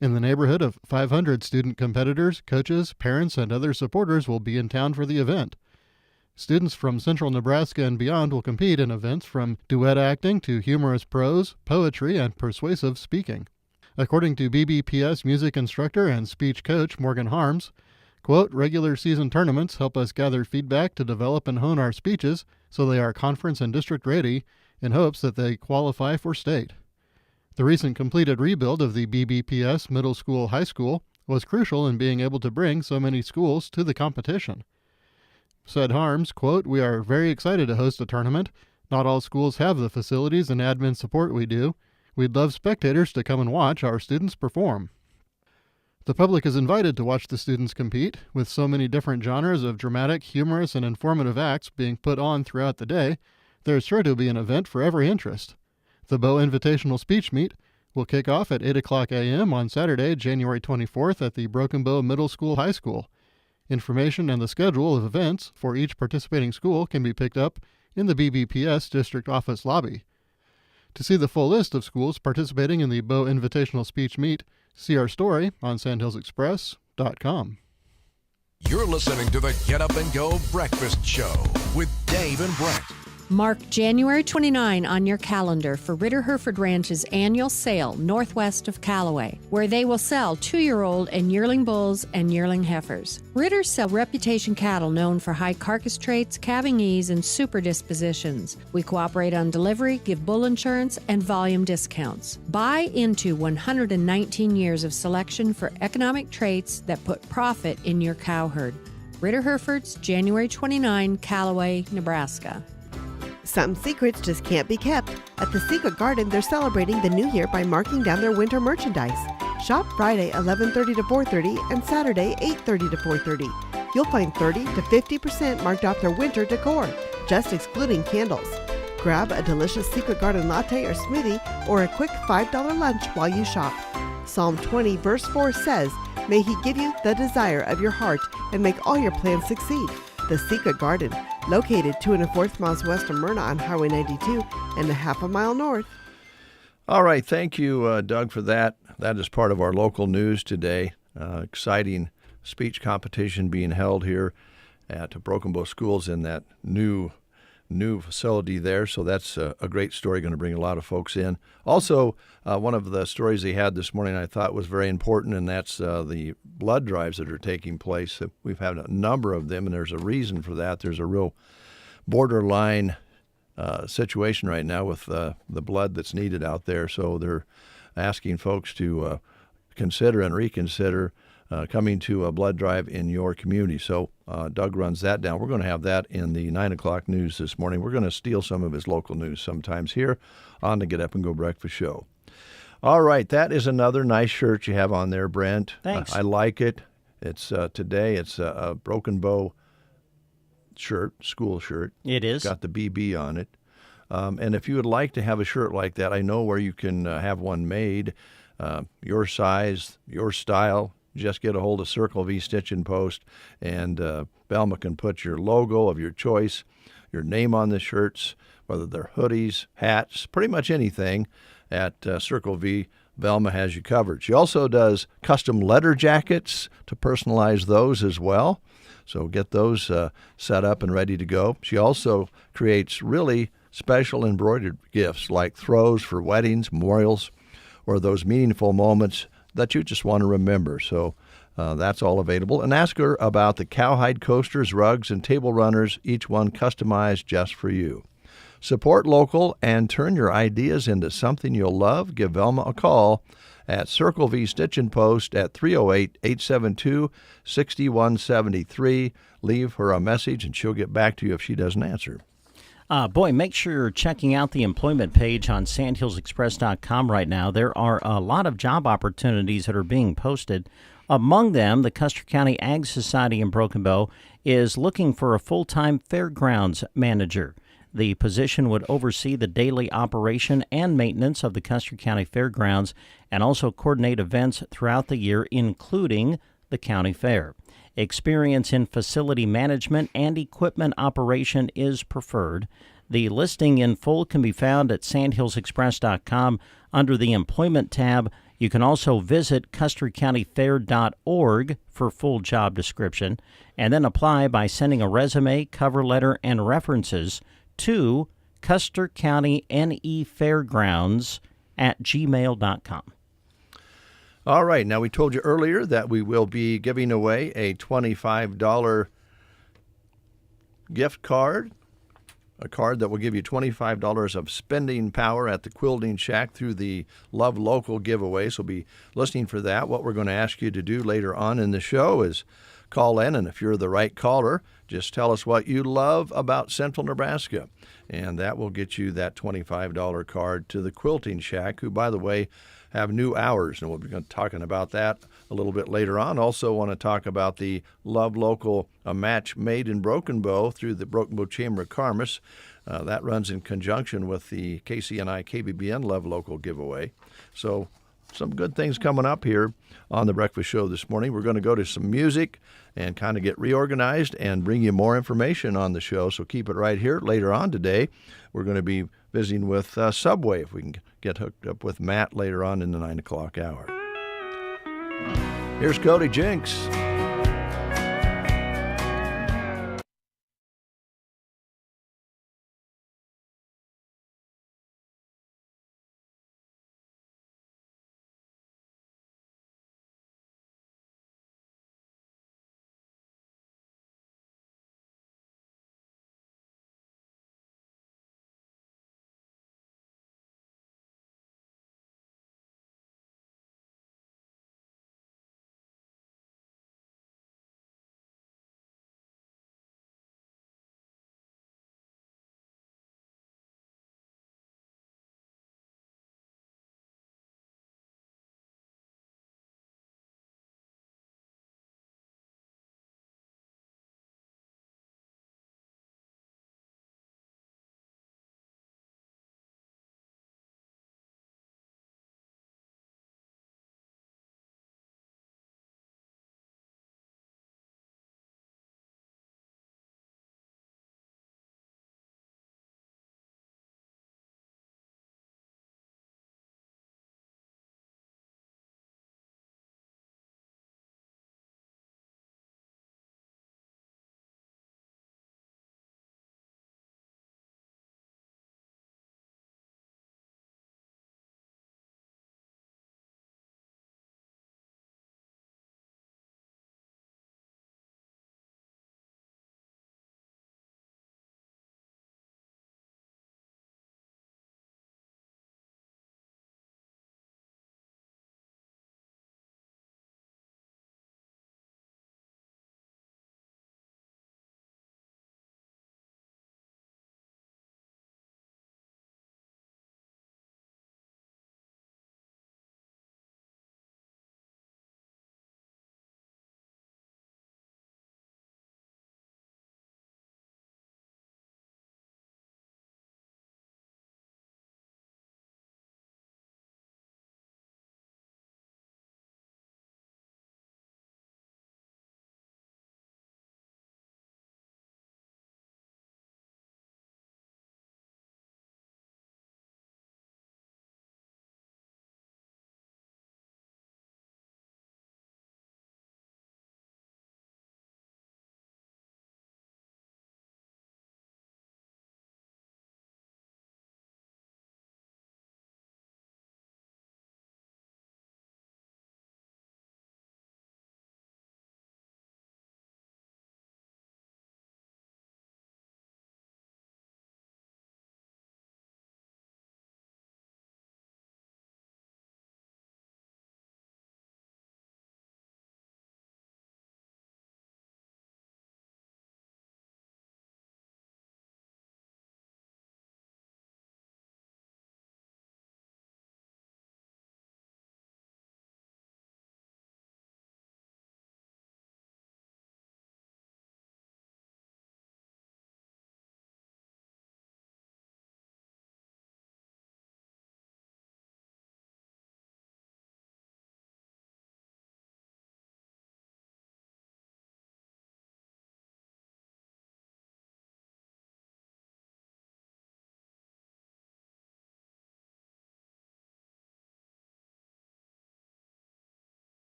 In the neighborhood of 500 student competitors, coaches, parents, and other supporters will be in town for the event. Students from central Nebraska and beyond will compete in events from duet acting to humorous prose, poetry, and persuasive speaking. According to BBPS music instructor and speech coach Morgan Harms, quote, regular season tournaments help us gather feedback to develop and hone our speeches so they are conference and district ready in hopes that they qualify for state. The recent completed rebuild of the BBPS middle school high school was crucial in being able to bring so many schools to the competition. Said Harms, quote, we are very excited to host a tournament. Not all schools have the facilities and admin support we do. We'd love spectators to come and watch our students perform. The public is invited to watch the students compete, with so many different genres of dramatic, humorous, and informative acts being put on throughout the day. There's sure to be an event for every interest. The Bow Invitational Speech Meet will kick off at 8 o'clock a.m. on Saturday, January 24th at the Broken Bow Middle School High School. Information and the schedule of events for each participating school can be picked up in the BBPS District Office lobby. To see the full list of schools participating in the Bow Invitational Speech Meet, see our story on sandhillsexpress.com. You're listening to the Get Up and Go Breakfast Show with Dave and Brent. Mark January 29 on your calendar for Ritter Hereford Ranch's annual sale northwest of Callaway, where they will sell 2-year-old and yearling bulls and yearling heifers. Ritters sell reputation cattle known for high carcass traits, calving ease, and super dispositions. We cooperate on delivery, give bull insurance, and volume discounts. Buy into 119 years of selection for economic traits that put profit in your cow herd. Ritter Hereford's January 29, Callaway, Nebraska. Some secrets just can't be kept. At the Secret Garden, they're celebrating the new year by marking down their winter merchandise. Shop Friday 11:30 to 4:30 and Saturday 8:30 to 4:30. You'll find 30 to 50% marked off their winter decor, just excluding candles. Grab a delicious Secret Garden latte or smoothie or a quick $5 lunch while you shop. Psalm 20 verse 4 says, "May he give you the desire of your heart and make all your plans succeed." The Secret Garden, located 2 1/4 miles west of Myrna on Highway 92 and a half a mile north. All right, thank you, Doug, for that. That is part of our local news today. Exciting speech competition being held here at Broken Bow Schools in that new facility there. So that's a great story, going to bring a lot of folks in. Also, one of the stories they had this morning I thought was very important, and that's the blood drives that are taking place. We've had a number of them, and there's a reason for that. There's a real borderline situation right now with the blood that's needed out there. So they're asking folks to consider and reconsider coming to a blood drive in your community. So Doug runs that down. We're going to have that in the 9 o'clock news this morning. We're going to steal some of his local news sometimes here on the Get Up and Go Breakfast Show. All right, that is another nice shirt you have on there, Brent. Thanks. I like it. It's today. It's a Broken Bow shirt, school shirt. It is. It's got the BB on it. And if you would like to have a shirt like that, I know where you can have one made, your size, your style. Just get a hold of Circle V Stitch and Post, and Velma can put your logo of your choice, your name on the shirts, whether they're hoodies, hats, pretty much anything at Circle V. Velma has you covered. She also does custom letter jackets to personalize those as well. So get those set up and ready to go. She also creates really special embroidered gifts like throws for weddings, memorials, or those meaningful moments that you just want to remember. So that's all available. And ask her about the cowhide coasters, rugs, and table runners, each one customized just for you. Support local and turn your ideas into something you'll love. Give Velma a call at Circle V Stitch and Post at 308-872-6173. Leave her a message and she'll get back to you if she doesn't answer. Make sure you're checking out the employment page on sandhillsexpress.com right now. There are a lot of job opportunities that are being posted. Among them, the Custer County Ag Society in Broken Bow is looking for a full-time fairgrounds manager. The position would oversee the daily operation and maintenance of the Custer County Fairgrounds and also coordinate events throughout the year, including the county fair. Experience in facility management and equipment operation is preferred. The listing in full can be found at sandhillsexpress.com under the Employment tab. You can also visit custercountyfair.org for full job description, and then apply by sending a resume, cover letter, and references to Custer County NE Fairgrounds at gmail.com. All right. Now, we told you earlier that we will be giving away a $25 gift card, a card that will give you $25 of spending power at the Quilting Shack through the Love Local giveaway. So be listening for that. What we're going to ask you to do later on in the show is call in, and if you're the right caller, just tell us what you love about Central Nebraska, and that will get you that $25 card to the Quilting Shack, who, by the way, have new hours, and we'll be talking about that a little bit later on. Also want to talk about the Love Local, a match made in Broken Bow through the Broken Bow Chamber of Commerce. That runs in conjunction with the KCNI KBBN Love Local giveaway. So some good things coming up here on the Breakfast Show this morning. We're going to go to some music and kind of get reorganized and bring you more information on the show, so keep it right here. Later on today, we're going to be visiting with Subway, if we can get hooked up with Matt later on in the 9 o'clock hour. Here's Cody Jinks.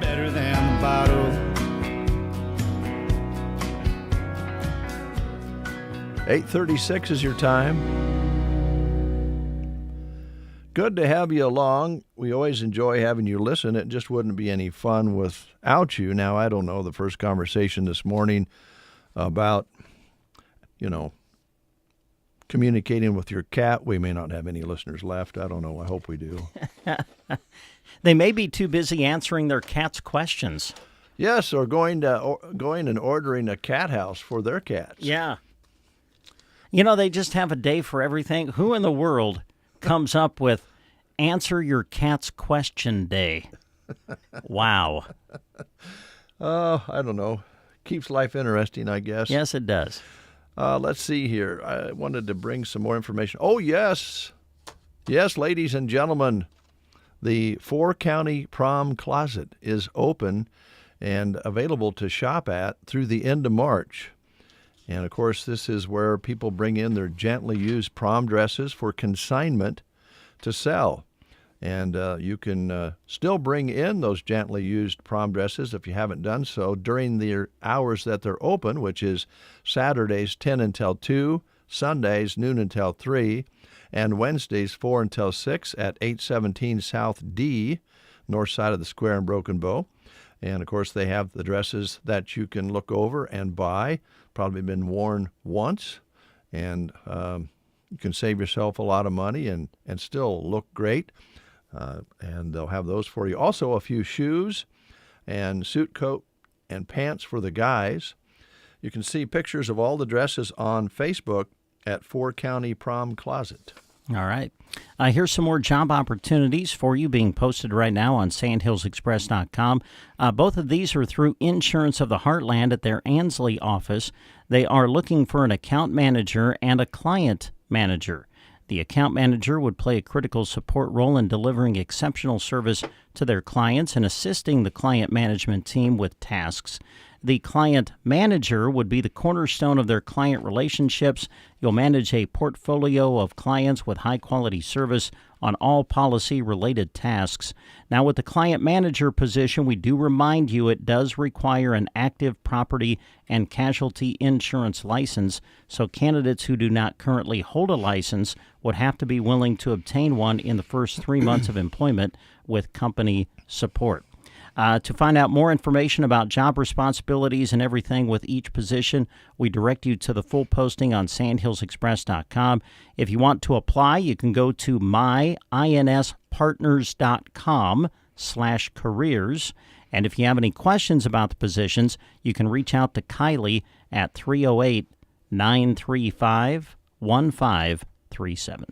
better than the bottle. 8:36 is your time. Good to have you along. We always enjoy having you listen. It just wouldn't be any fun without you. Now, I don't know, the first conversation this morning about, communicating with your cat. We may not have any listeners left. I don't know. I hope we do. They may be too busy answering their cat's questions. Yes, or going and ordering a cat house for their cats. Yeah. They just have a day for everything. Who in the world comes up with Answer Your Cat's Question Day? Wow. I don't know. Keeps life interesting, I guess. Yes, it does. Let's see here. I wanted to bring some more information. Oh, yes. Yes, ladies and gentlemen, the 4-county prom closet is open and available to shop at through the end of March. And, of course, this is where people bring in their gently used prom dresses for consignment to sell. And you can still bring in those gently used prom dresses if you haven't done so during the hours that they're open, which is Saturdays 10 until 2, Sundays noon until 3, and Wednesdays 4 until 6 at 817 South D, north side of the square in Broken Bow. And, of course, they have the dresses that you can look over and buy. Probably been worn once, and you can save yourself a lot of money and still look great. And they'll have those for you. Also, a few shoes and suit coat and pants for the guys. You can see pictures of all the dresses on Facebook at 4-County Prom Closet. All right. Here's some more job opportunities for you being posted right now on sandhillsexpress.com. Both of these are through Insurance of the Heartland at their Ansley office. They are looking for an account manager and a client manager. The account manager would play a critical support role in delivering exceptional service to their clients and assisting the client management team with tasks. The client manager would be the cornerstone of their client relationships. You'll manage a portfolio of clients with high-quality service on all policy-related tasks. Now, with the client manager position, we do remind you it does require an active property and casualty insurance license, so candidates who do not currently hold a license would have to be willing to obtain one in the first 3 months of employment with company support. To find out more information about job responsibilities and everything with each position, we direct you to the full posting on sandhillsexpress.com. If you want to apply, you can go to myinspartners.com/careers. And if you have any questions about the positions, you can reach out to Kylie at 308-935-1537.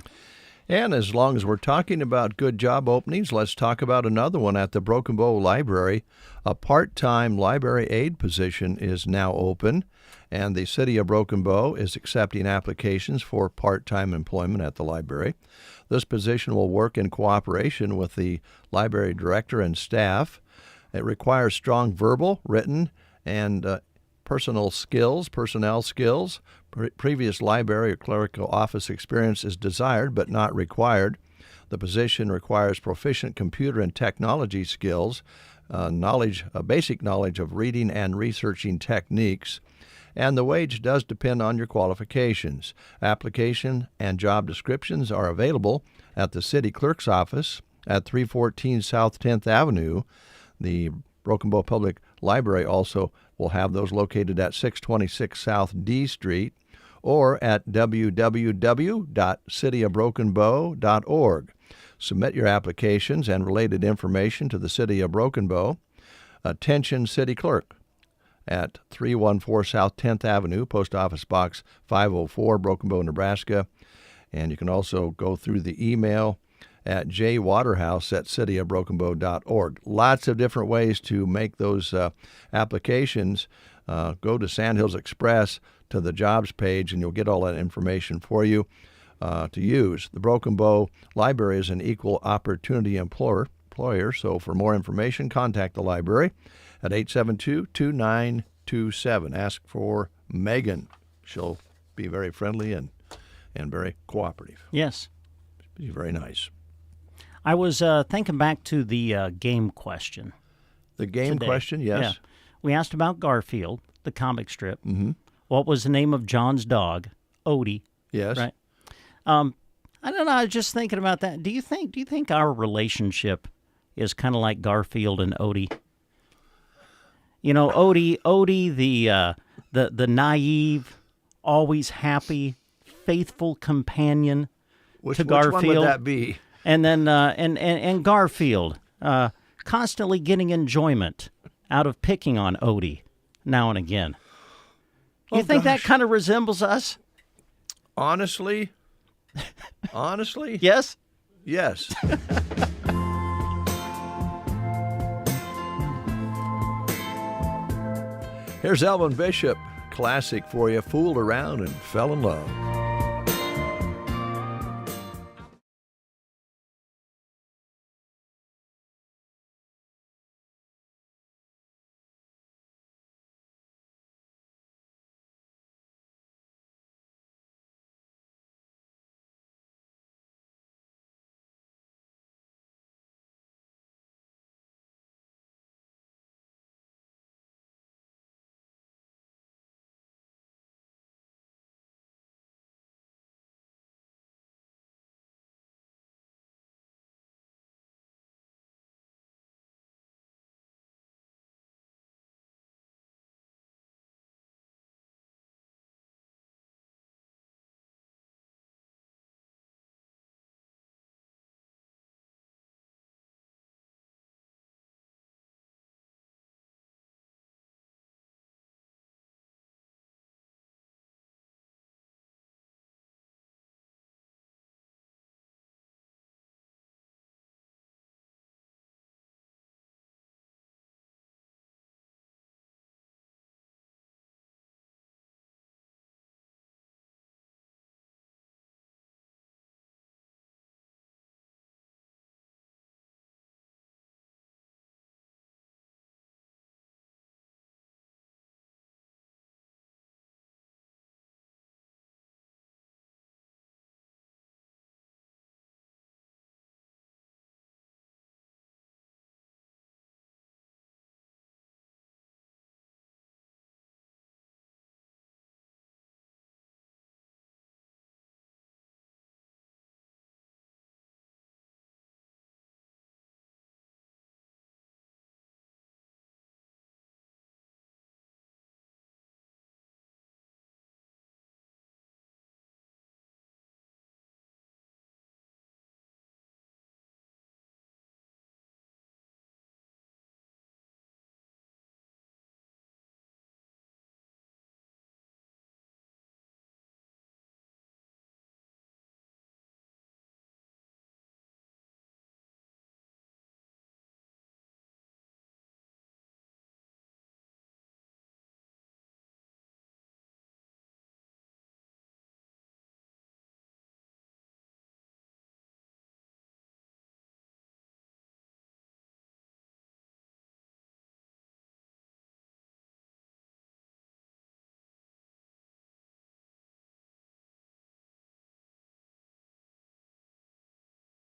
And as long as we're talking about good job openings, let's talk about another one at the Broken Bow Library. A part-time library aide position is now open, and the City of Broken Bow is accepting applications for part-time employment at the library. This position will work in cooperation with the library director and staff. It requires strong verbal, written, and personnel skills. Previous library or clerical office experience is desired but not required. The position requires proficient computer and technology skills, basic knowledge of reading and researching techniques, and the wage does depend on your qualifications. Application and job descriptions are available at the city clerk's office at 314 South 10th Avenue. The Broken Bow Public Library also will have those located at 626 South D Street or at www.cityofbrokenbow.org. Submit your applications and related information to the City of Broken Bow. Attention City Clerk at 314 South 10th Avenue, Post Office Box 504, Broken Bow, Nebraska. And you can also go through the email at jwaterhouse@cityofbrokenbow.org. Lots of different ways to make those applications. Go to Sandhills Express to the jobs page, and you'll get all that information for you to use. The Broken Bow Library is an equal opportunity employer, so for more information, contact the library at 872-2927. Ask for Megan. She'll be very friendly and very cooperative. Yes. Be very nice. I was thinking back to the game question. The game today. question, yes. Yeah. We asked about Garfield, the comic strip. Mm-hmm. What was the name of John's dog? Odie. Yes. Right. I don't know. I was just thinking about that. Do you think our relationship is kind of like Garfield and Odie? You know, Odie, the naive, always happy, faithful companion to Garfield. Which one would that be? And then and Garfield, constantly getting enjoyment out of picking on Odie now and again. You think that kind of resembles us? Honestly? Yes? Yes. Here's Alvin Bishop, classic for you, Fooled Around and Fell in Love.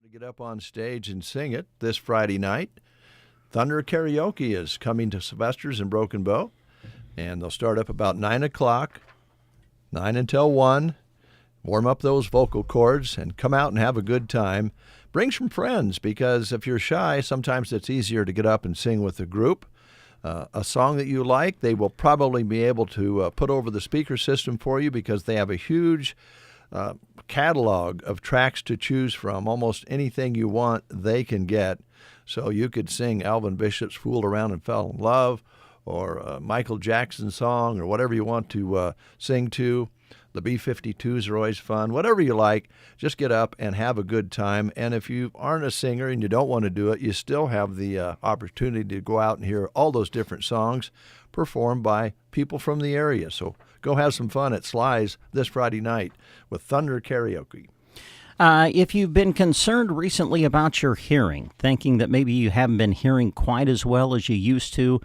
To get up on stage and sing it this Friday night. Thunder Karaoke is coming to Sylvester's in Broken Bow, and they'll start up about 9 o'clock, 9 until 1. Warm up those vocal cords and come out and have a good time. Bring some friends, because if you're shy, sometimes it's easier to get up and sing with a group. A song that you like, they will probably be able to put over the speaker system for you, because they have a huge catalog of tracks to choose from. Almost anything you want, they can get. So you could sing Alvin Bishop's Fooled Around and Fell in Love, or a Michael Jackson song, or whatever you want to sing to. The B-52s are always fun. Whatever you like, just get up and have a good time. And if you aren't a singer and you don't want to do it, you still have the opportunity to go out and hear all those different songs performed by people from the area. So go have some fun at Sly's this Friday night with Thunder Karaoke. If you've been concerned recently about your hearing, thinking that maybe you haven't been hearing quite as well as you used to,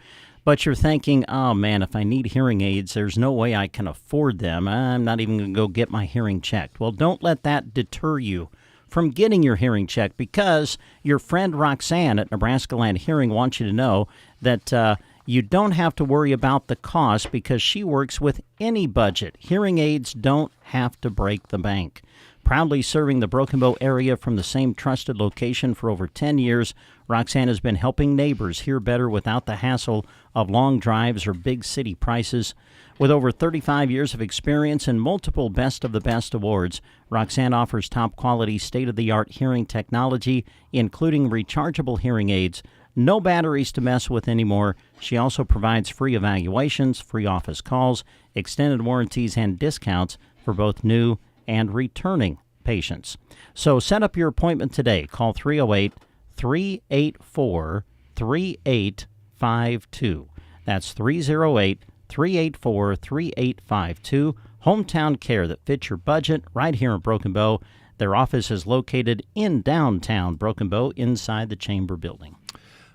but you're thinking, oh man, if I need hearing aids, there's no way I can afford them. I'm not even going to go get my hearing checked. Well, don't let that deter you from getting your hearing checked, because your friend Roxanne at Nebraska Land Hearing wants you to know that you don't have to worry about the cost because she works with any budget. Hearing aids don't have to break the bank. Proudly serving the Broken Bow area from the same trusted location for over 10 years, Roxanne has been helping neighbors hear better without the hassle of long drives or big city prices. With over 35 years of experience and multiple Best of the Best awards, Roxanne offers top-quality, state-of-the-art hearing technology, including rechargeable hearing aids. No batteries to mess with anymore. She also provides free evaluations, free office calls, extended warranties, and discounts for both new and returning patients. So set up your appointment today. Call 308-384-3852. That's 308-384-3852. Hometown care that fits your budget right here in Broken Bow. Their office is located in downtown Broken Bow inside the Chamber building.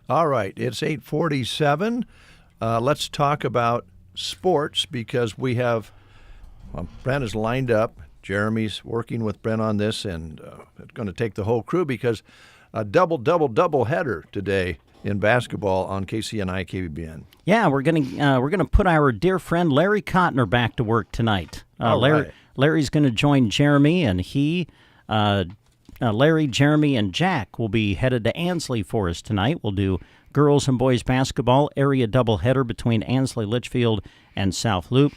All right, it's 8:47. Let's talk about sports because we have Brent is lined up. Jeremy's working with Brent on this, and it's going to take the whole crew because a double header today in basketball on KCNI KBBN. Yeah, we're gonna put our dear friend Larry Cotner back to work tonight. Larry's going to join Jeremy, and Larry, Jeremy, and Jack will be headed to Ansley for us tonight. We'll do girls and boys basketball area doubleheader between Ansley, Litchfield, and South Loop.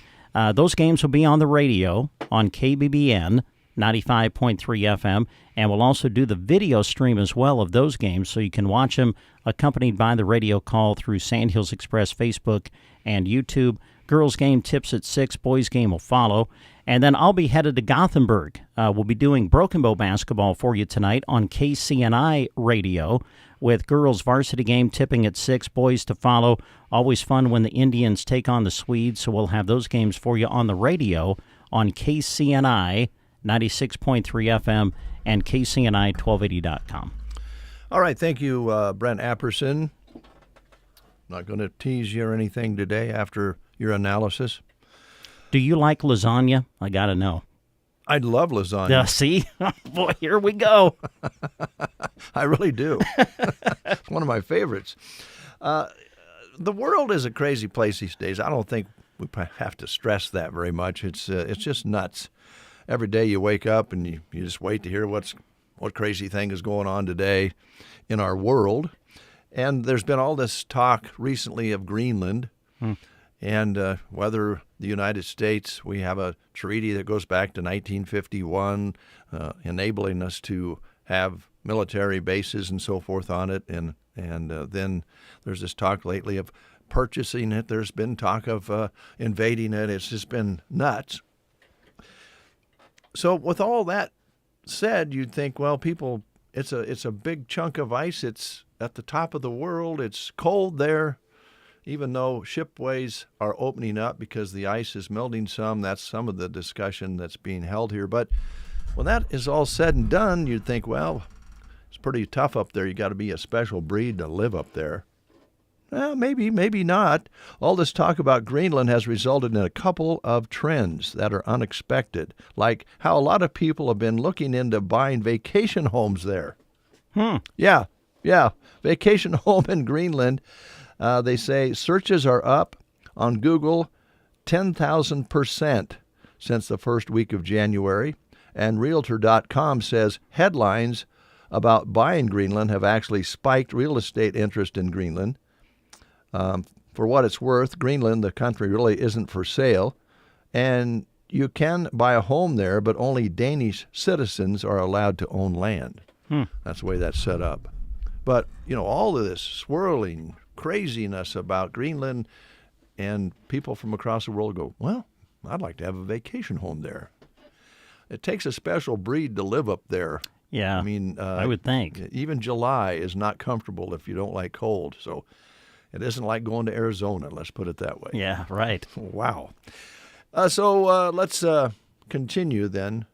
Those games will be on the radio on KBBN 95.3 FM, and we'll also do the video stream as well of those games so you can watch them accompanied by the radio call through Sandhills Express Facebook and YouTube. Girls game tips at 6, boys game will follow. And then I'll be headed to Gothenburg. We'll be doing Broken Bow basketball for you tonight on KCNI radio with girls varsity game tipping at 6, boys to follow. Always fun when the Indians take on the Swedes, so we'll have those games for you on the radio on KCNI 96.3 FM and KCNI1280.com. All right, thank you, Brent Apperson. Not going to tease you or anything today after your analysis. Do you like lasagna? I got to know. I love lasagna. See? Boy, here we go. I really do. It's one of my favorites. The world is a crazy place these days. I don't think we have to stress that very much. It's just nuts. Every day you wake up and you just wait to hear what crazy thing is going on today in our world. And there's been all this talk recently of Greenland. And whether the United States, we have a treaty that goes back to 1951, enabling us to have military bases and so forth on it. And then there's this talk lately of purchasing it. There's been talk of invading it. It's just been nuts. So with all that said, you'd think, well, people, it's a big chunk of ice. It's at the top of the world. It's cold there. Even though shipways are opening up because the ice is melting some, that's some of the discussion that's being held here. But when that is all said and done, you'd think, well, it's pretty tough up there. You got to be a special breed to live up there. Well, maybe not. All this talk about Greenland has resulted in a couple of trends that are unexpected, like how a lot of people have been looking into buying vacation homes there. Yeah, vacation home in Greenland. They say searches are up on Google 10,000% since the first week of January. And Realtor.com says headlines about buying Greenland have actually spiked real estate interest in Greenland. For what it's worth, Greenland, the country, really isn't for sale. And you can buy a home there, but only Danish citizens are allowed to own land. That's the way that's set up. But, all of this swirling craziness about Greenland, and people from across the world go, well, I'd like to have a vacation home there. It takes a special breed to live up there. Yeah, I mean, I would think. Even July is not comfortable if you don't like cold. So it isn't like going to Arizona, let's put it that way. Yeah, right. Wow. So let's continue then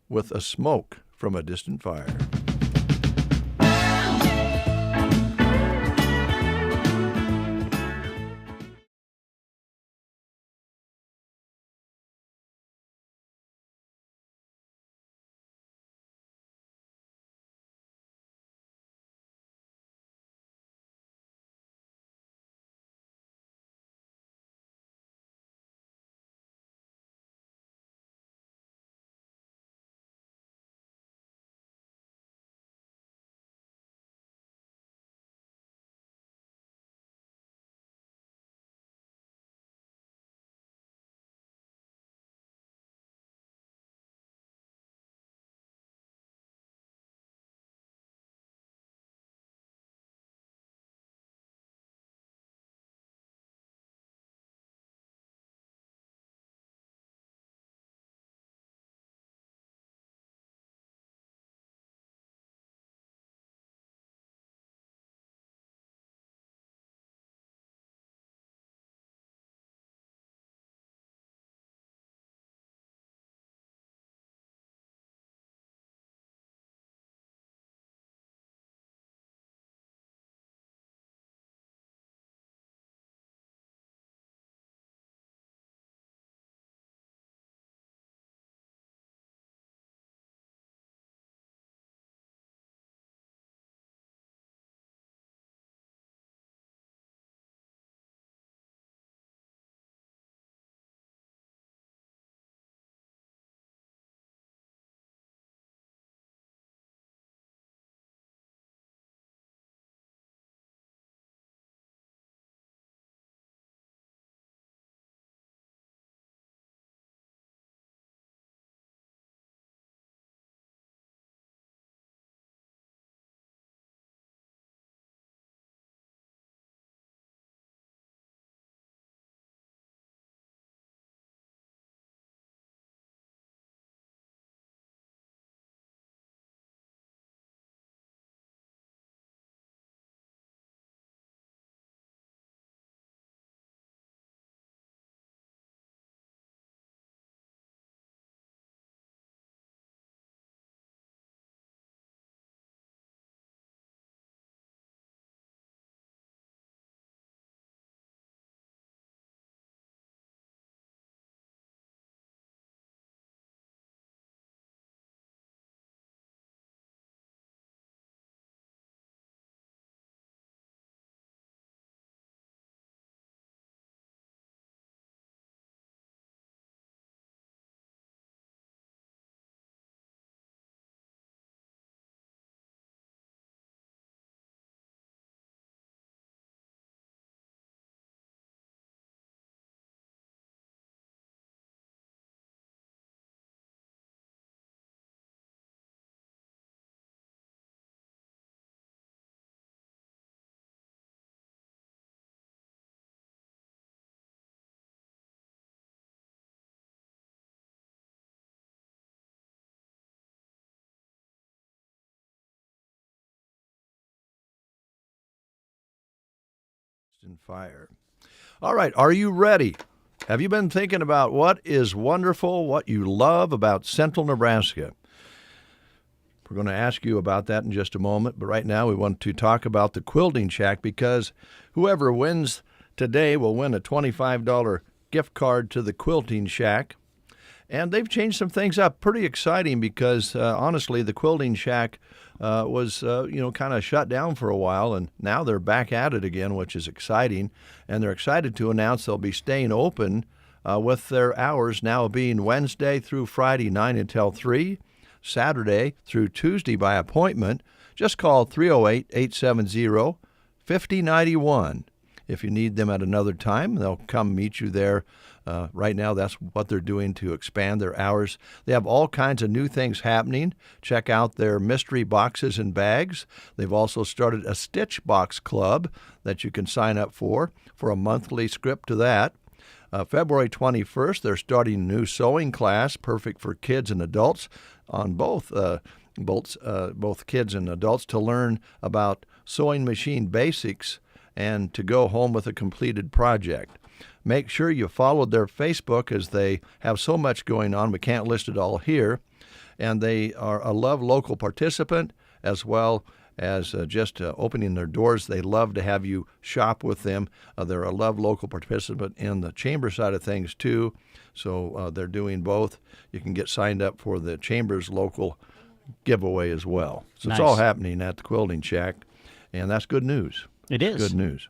with a smoke from a distant fire. In fire. All right, are you ready? Have you been thinking about what is wonderful, what you love about Central Nebraska? We're going to ask you about that in just a moment, but right now we want to talk about the Quilting Shack because whoever wins today will win a $25 gift card to the Quilting Shack. And they've changed some things up. Pretty exciting because, honestly, the Quilting Shack was, kind of shut down for a while, and now they're back at it again, which is exciting. And they're excited to announce they'll be staying open with their hours now being Wednesday through Friday, 9 until 3, Saturday through Tuesday by appointment. Just call 308-870-5091. If you need them at another time, they'll come meet you there. Right now, that's what they're doing to expand their hours. They have all kinds of new things happening. Check out their mystery boxes and bags. They've also started a Stitch Box Club that you can sign up for a monthly script to that. February 21st, they're starting a new sewing class, perfect for kids and adults, on both kids and adults to learn about sewing machine basics and to go home with a completed project. Make sure you follow their Facebook as they have so much going on. We can't list it all here. And they are a Love Local participant as well as just opening their doors. They love to have you shop with them. They're a Love Local participant in the Chamber side of things too. So they're doing both. You can get signed up for the Chamber's local giveaway as well. So Nice. It's all happening at the Quilting Shack. And that's good news. It is. Good news.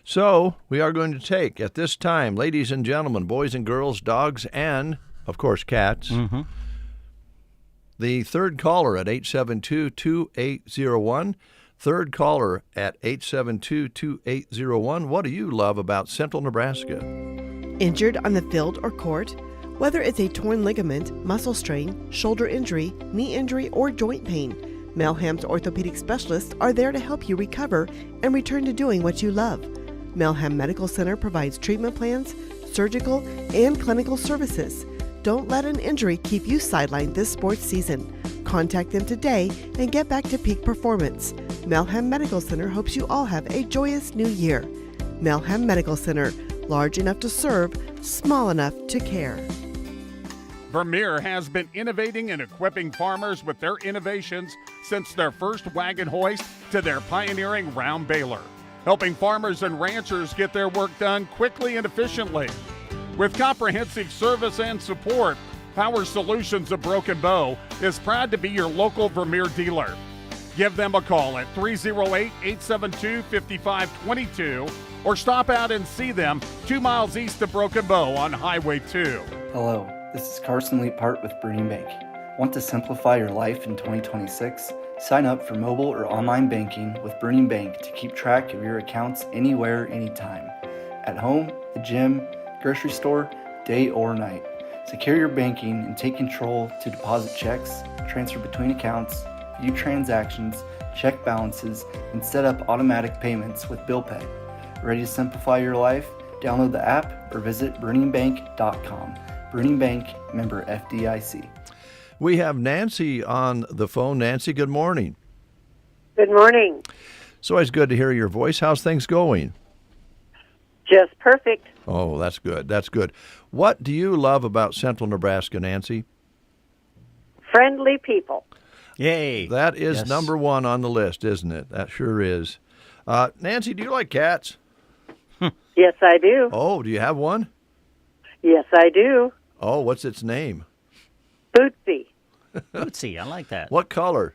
So we are going to take, at this time, ladies and gentlemen, boys and girls, dogs, and, of course, cats, the third caller at 872-2801. Third caller at 872-2801. What do you love about Central Nebraska? Injured on the field or court? Whether it's a torn ligament, muscle strain, shoulder injury, knee injury, or joint pain, Melham's orthopedic specialists are there to help you recover and return to doing what you love. Melham Medical Center provides treatment plans, surgical, and clinical services. Don't let an injury keep you sidelined this sports season. Contact them today and get back to peak performance. Melham Medical Center hopes you all have a joyous new year. Melham Medical Center, large enough to serve, small enough to care. Vermeer has been innovating and equipping farmers with their innovations since their first wagon hoist to their pioneering round baler, helping farmers and ranchers get their work done quickly and efficiently. With comprehensive service and support, Power Solutions of Broken Bow is proud to be your local Vermeer dealer. Give them a call at 308-872-5522 or stop out and see them 2 miles east of Broken Bow on Highway 2. Hello, this is Carson Leapart with Burning Bank. Want to simplify your life in 2026? Sign up for mobile or online banking with Burning Bank to keep track of your accounts anywhere, anytime. At home, the gym, grocery store, day or night. Secure your banking and take control to deposit checks, transfer between accounts, view transactions, check balances, and set up automatic payments with Bill Pay. Ready to simplify your life? Download the app or visit burningbank.com. Burning Bank, member FDIC. We have Nancy on the phone. Nancy, good morning. Good morning. It's always good to hear your voice. How's things going? Just perfect. Oh, that's good. That's good. What do you love about Central Nebraska, Nancy? Friendly people. Yay. That is number one on the list, isn't it? That sure is. Nancy, do you like cats? Yes, I do. Oh, do you have one? Yes, I do. Oh, what's its name? Bootsy. Bootsy, I like that. What color?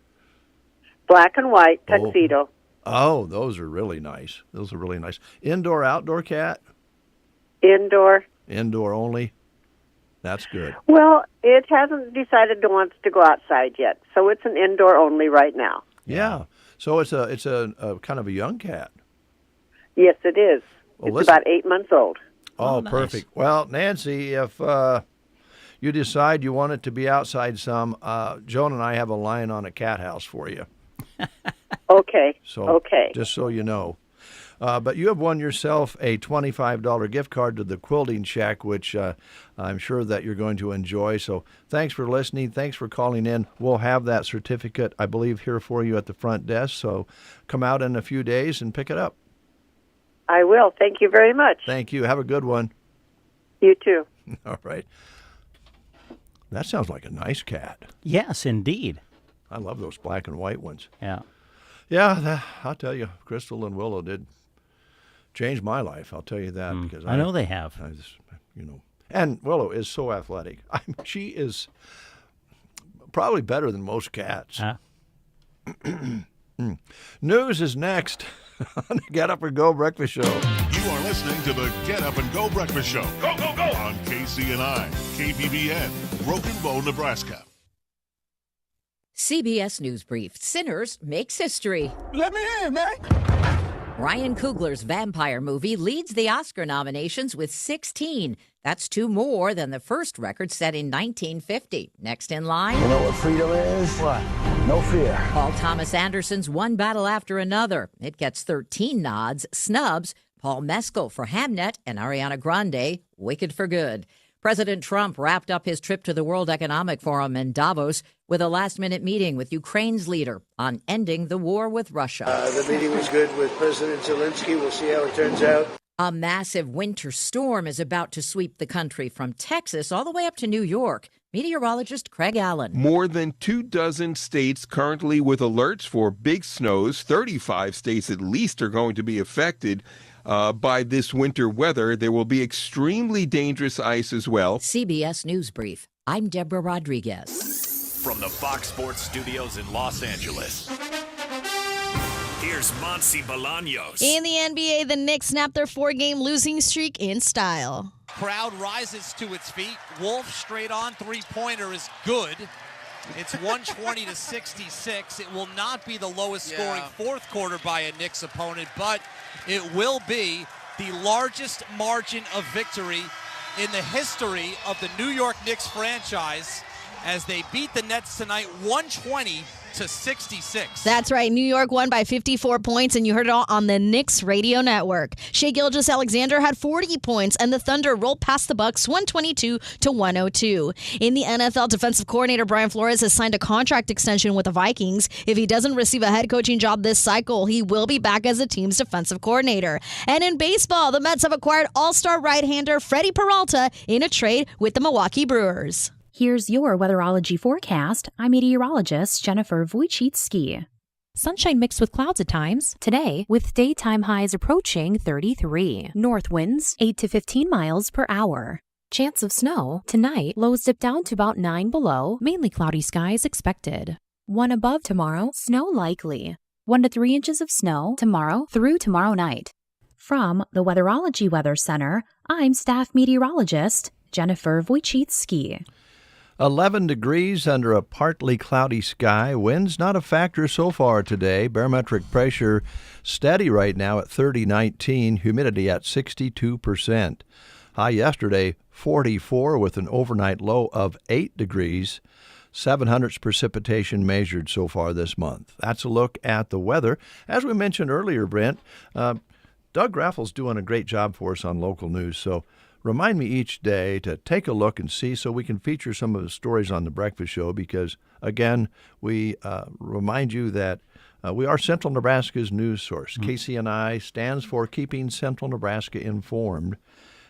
Black and white tuxedo. Oh, those are really nice. Those are really nice. Indoor, outdoor cat? Indoor. Indoor only? That's good. Well, it hasn't decided it wants to go outside yet, so it's an indoor only right now. Yeah. So it's a kind of a young cat. Yes, it is. Well, it's about 8 months old. Oh, nice. Perfect. Well, Nancy, if you decide you want it to be outside some, Joan and I have a line on a cat house for you. Okay. So, okay. Just so you know. But you have won yourself a $25 gift card to the Quilting Shack, which I'm sure that you're going to enjoy. So thanks for listening. Thanks for calling in. We'll have that certificate, I believe, here for you at the front desk. So come out in a few days and pick it up. I will. Thank you very much. Thank you. Have a good one. You too. All right. That sounds like a nice cat. Yes, indeed. I love those black and white ones. Yeah. Yeah, I'll tell you, Crystal and Willow did change my life. I'll tell you that. Because I know they have. I just, and Willow is so athletic. She is probably better than most cats. News is next on the Get Up and Go Breakfast Show. You are listening to the Get Up and Go Breakfast Show. Go, go, go! On KCNI, KBBN, Broken Bow, Nebraska. CBS News Brief. Sinners makes history. Let me in, man. Ryan Coogler's vampire movie leads the Oscar nominations with 16. That's 2 more than the first record set in 1950. Next in line. You know what freedom is? What? No fear. Paul Thomas Anderson's One Battle After Another. It gets 13 nods. Snubs. Paul Mescal for Hamnet and Ariana Grande, Wicked for Good. President Trump wrapped up his trip to the World Economic Forum in Davos with a last-minute meeting with Ukraine's leader on ending the war with Russia. The meeting was good with President Zelensky. We'll see how it turns out. A massive winter storm is about to sweep the country from Texas all the way up to New York. Meteorologist Craig Allen. More than 24 states currently with alerts for big snows. 35 states at least are going to be affected by this winter weather. There will be extremely dangerous ice as well. CBS News Brief. I'm Deborah Rodriguez. From the Fox Sports Studios in Los Angeles, here's Monsi Bolaños. In the NBA, the Knicks snapped their 4-game losing streak in style. Crowd rises to its feet. Wolf straight on three-pointer is good. It's 120 to 66. It will not be the lowest scoring fourth quarter by a Knicks opponent, but it will be the largest margin of victory in the history of the New York Knicks franchise as they beat the Nets tonight 120 to 66. That's right. New York won by 54 points, and you heard it all on the Knicks radio network. Shai Gilgeous-Alexander had 40 points, and the Thunder rolled past the Bucks 122 to 102. In the NFL, defensive coordinator Brian Flores has signed a contract extension with the Vikings. If he doesn't receive a head coaching job this cycle, he will be back as the team's defensive coordinator. And in baseball, the Mets have acquired all-star right-hander Freddie Peralta in a trade with the Milwaukee Brewers. Here's your weatherology forecast. I'm meteorologist Jennifer Wojcicki. Sunshine mixed with clouds at times. Today, with daytime highs approaching 33. North winds 8 to 15 miles per hour. Chance of snow. Tonight, lows dip down to about 9 below. Mainly cloudy skies expected. 1 above tomorrow. Snow likely. 1 to 3 inches of snow tomorrow through tomorrow night. From the Weatherology Weather Center, I'm staff meteorologist Jennifer Wojcicki. 11 degrees under a partly cloudy sky. Wind's not a factor so far today. Barometric pressure steady right now at 30.19. Humidity at 62%. High yesterday, 44 with an overnight low of 8 degrees. 7/100 precipitation measured so far this month. That's a look at the weather. As we mentioned earlier, Brent, Doug Raffles doing a great job for us on local news. So remind me each day to take a look and see so we can feature some of the stories on the breakfast show because, again, we remind you that we are Central Nebraska's news source. KCNI stands for Keeping Central Nebraska Informed.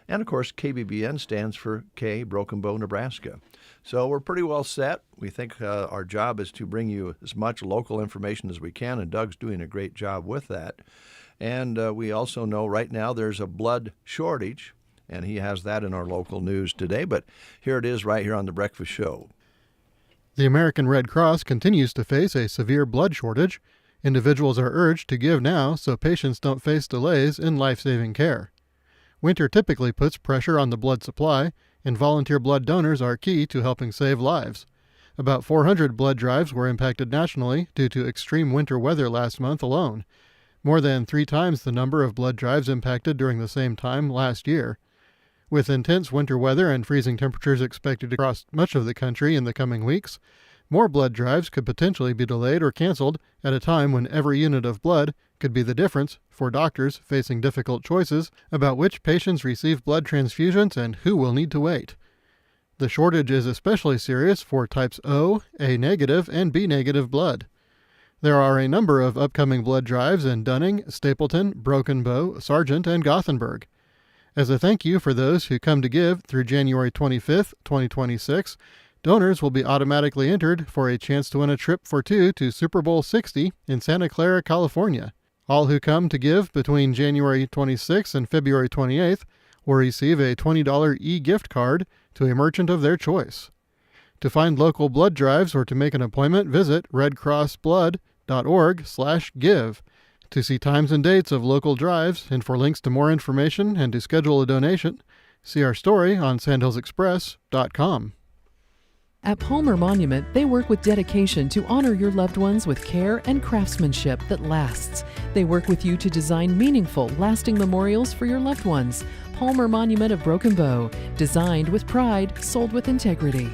And, of course, KBBN stands for K, Broken Bow, Nebraska. So we're pretty well set. We think our job is to bring you as much local information as we can, and Doug's doing a great job with that. And we also know right now there's a blood shortage, and he has that in our local news today. But here it is right here on the Breakfast Show. The American Red Cross continues to face a severe blood shortage. Individuals are urged to give now so patients don't face delays in life-saving care. Winter typically puts pressure on the blood supply, and volunteer blood donors are key to helping save lives. About 400 blood drives were impacted nationally due to extreme winter weather last month alone, more than 3 times the number of blood drives impacted during the same time last year. With intense winter weather and freezing temperatures expected across much of the country in the coming weeks, more blood drives could potentially be delayed or canceled at a time when every unit of blood could be the difference for doctors facing difficult choices about which patients receive blood transfusions and who will need to wait. The shortage is especially serious for types O, A negative, and B negative blood. There are a number of upcoming blood drives in Dunning, Stapleton, Broken Bow, Sargent, and Gothenburg. As a thank you for those who come to give through January 25th, 2026, donors will be automatically entered for a chance to win a trip for two to Super Bowl 60 in Santa Clara, California. All who come to give between January 26th and February 28th will receive a $20 e-gift card to a merchant of their choice. To find local blood drives or to make an appointment, visit redcrossblood.org/give. To see times and dates of local drives and for links to more information and to schedule a donation, see our story on sandhillsexpress.com. At Palmer Monument, they work with dedication to honor your loved ones with care and craftsmanship that lasts. They work with you to design meaningful, lasting memorials for your loved ones. Palmer Monument of Broken Bow, designed with pride, sold with integrity.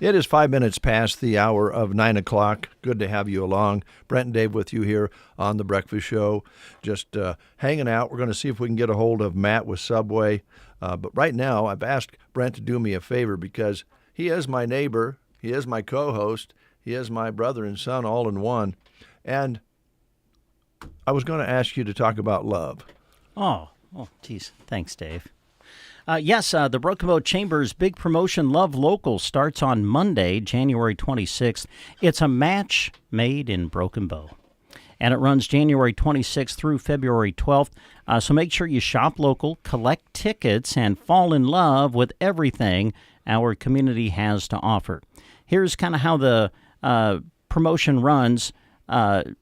It is 5 minutes past the hour of 9 o'clock. Good to have you along. Brent and Dave with you here on The Breakfast Show. Just hanging out. We're going to see if we can get a hold of Matt with Subway. But right now, I've asked Brent to do me a favor because he is my neighbor. He is my co-host. He is my brother and son all in one. And I was going to ask you to talk about love. Oh, geez. Thanks, Dave. Yes, the Broken Bow Chamber's big promotion, Love Local, starts on Monday, January 26th. It's a match made in Broken Bow, and it runs January 26th through February 12th. So make sure you shop local, collect tickets, and fall in love with everything our community has to offer. Here's kind of how the promotion runs.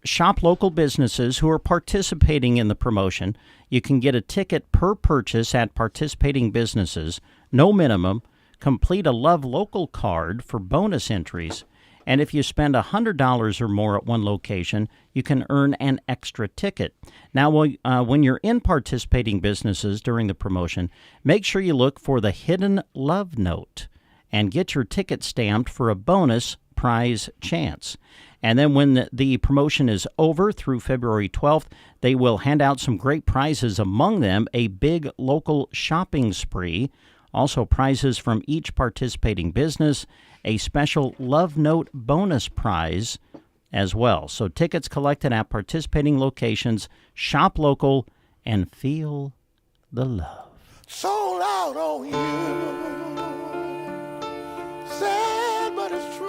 Shop local businesses who are participating in the promotion. You can get a ticket per purchase at participating businesses, no minimum. Complete a Love Local card for bonus entries. And if you spend $100 or more at one location, you can earn an extra ticket. Now, when you're in participating businesses during the promotion, make sure you look for the hidden love note and get your ticket stamped for a bonus prize chance. And then when the promotion is over through February 12th, they will hand out some great prizes, among them a big local shopping spree, also prizes from each participating business, a special Love Note bonus prize as well. So tickets collected at participating locations, shop local, and feel the love. Sold out on you. Sad, but it's true.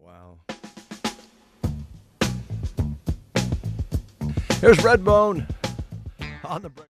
Wow. Here's Redbone on the break.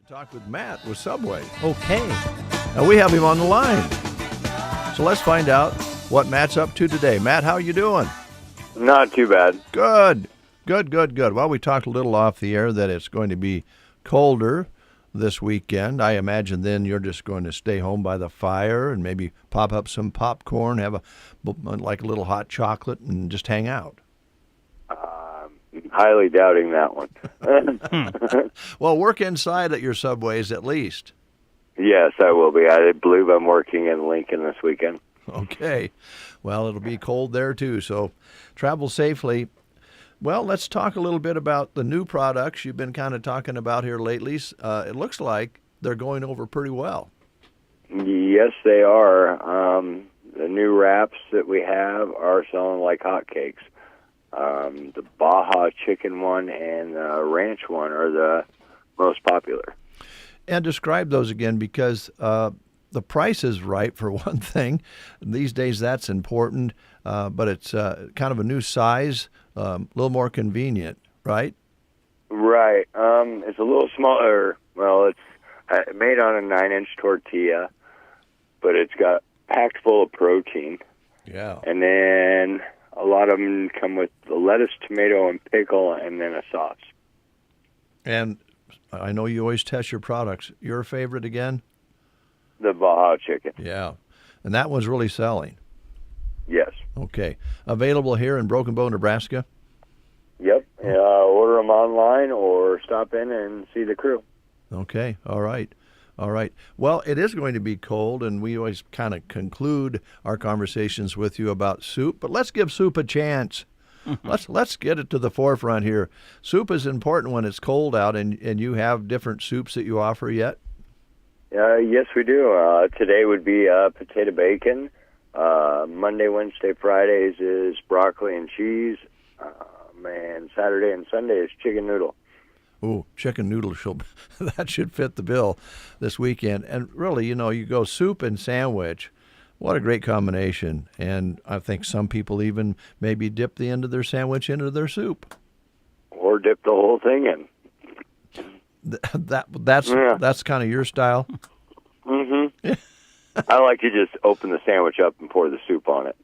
Talk with Matt with Subway. Okay. Now we have him on the line. So let's find out what Matt's up to today. Matt, how you doing? Not too bad. Good. Well, we talked a little off the air that it's going to be colder this weekend. I imagine then you're just going to stay home by the fire and maybe pop up some popcorn, have a little hot chocolate, and just hang out. Highly doubting that one. Well, work inside at your Subways at least. Yes, I will be. I believe I'm working in Lincoln this weekend. Okay. Well, it'll be cold there too, so travel safely. Well, let's talk a little bit about the new products you've been kind of talking about here lately. It looks like they're going over pretty well. Yes, they are. The new wraps that we have are selling like hotcakes. The Baja chicken one and the ranch one are the most popular. And describe those again, because the price is right, for one thing. These days that's important, but it's kind of a new size, a little more convenient, right? Right. It's a little smaller. Well, it's made on a 9-inch tortilla, but it's got packed full of protein. Yeah. And then a lot of them come with the lettuce, tomato, and pickle, and then a sauce. And I know you always test your products. Your favorite again? The Baja chicken. Yeah. And that one's really selling. Yes. Okay. Available here in Broken Bow, Nebraska? Yep. Order them online or stop in and see the crew. Okay, all right. All right. Well, it is going to be cold, and we always kind of conclude our conversations with you about soup, but let's give soup a chance. Let's get it to the forefront here. Soup is important when it's cold out, and you have different soups that you offer yet? Yes, we do. Today would be potato bacon. Monday, Wednesday, Fridays is broccoli and cheese. And Saturday and Sunday is chicken noodle. Ooh, chicken noodle, that should fit the bill this weekend. And really, you go soup and sandwich. What a great combination. And I think some people even maybe dip the end of their sandwich into their soup. Or dip the whole thing in. That's kind of your style? Mm-hmm. I like to just open the sandwich up and pour the soup on it.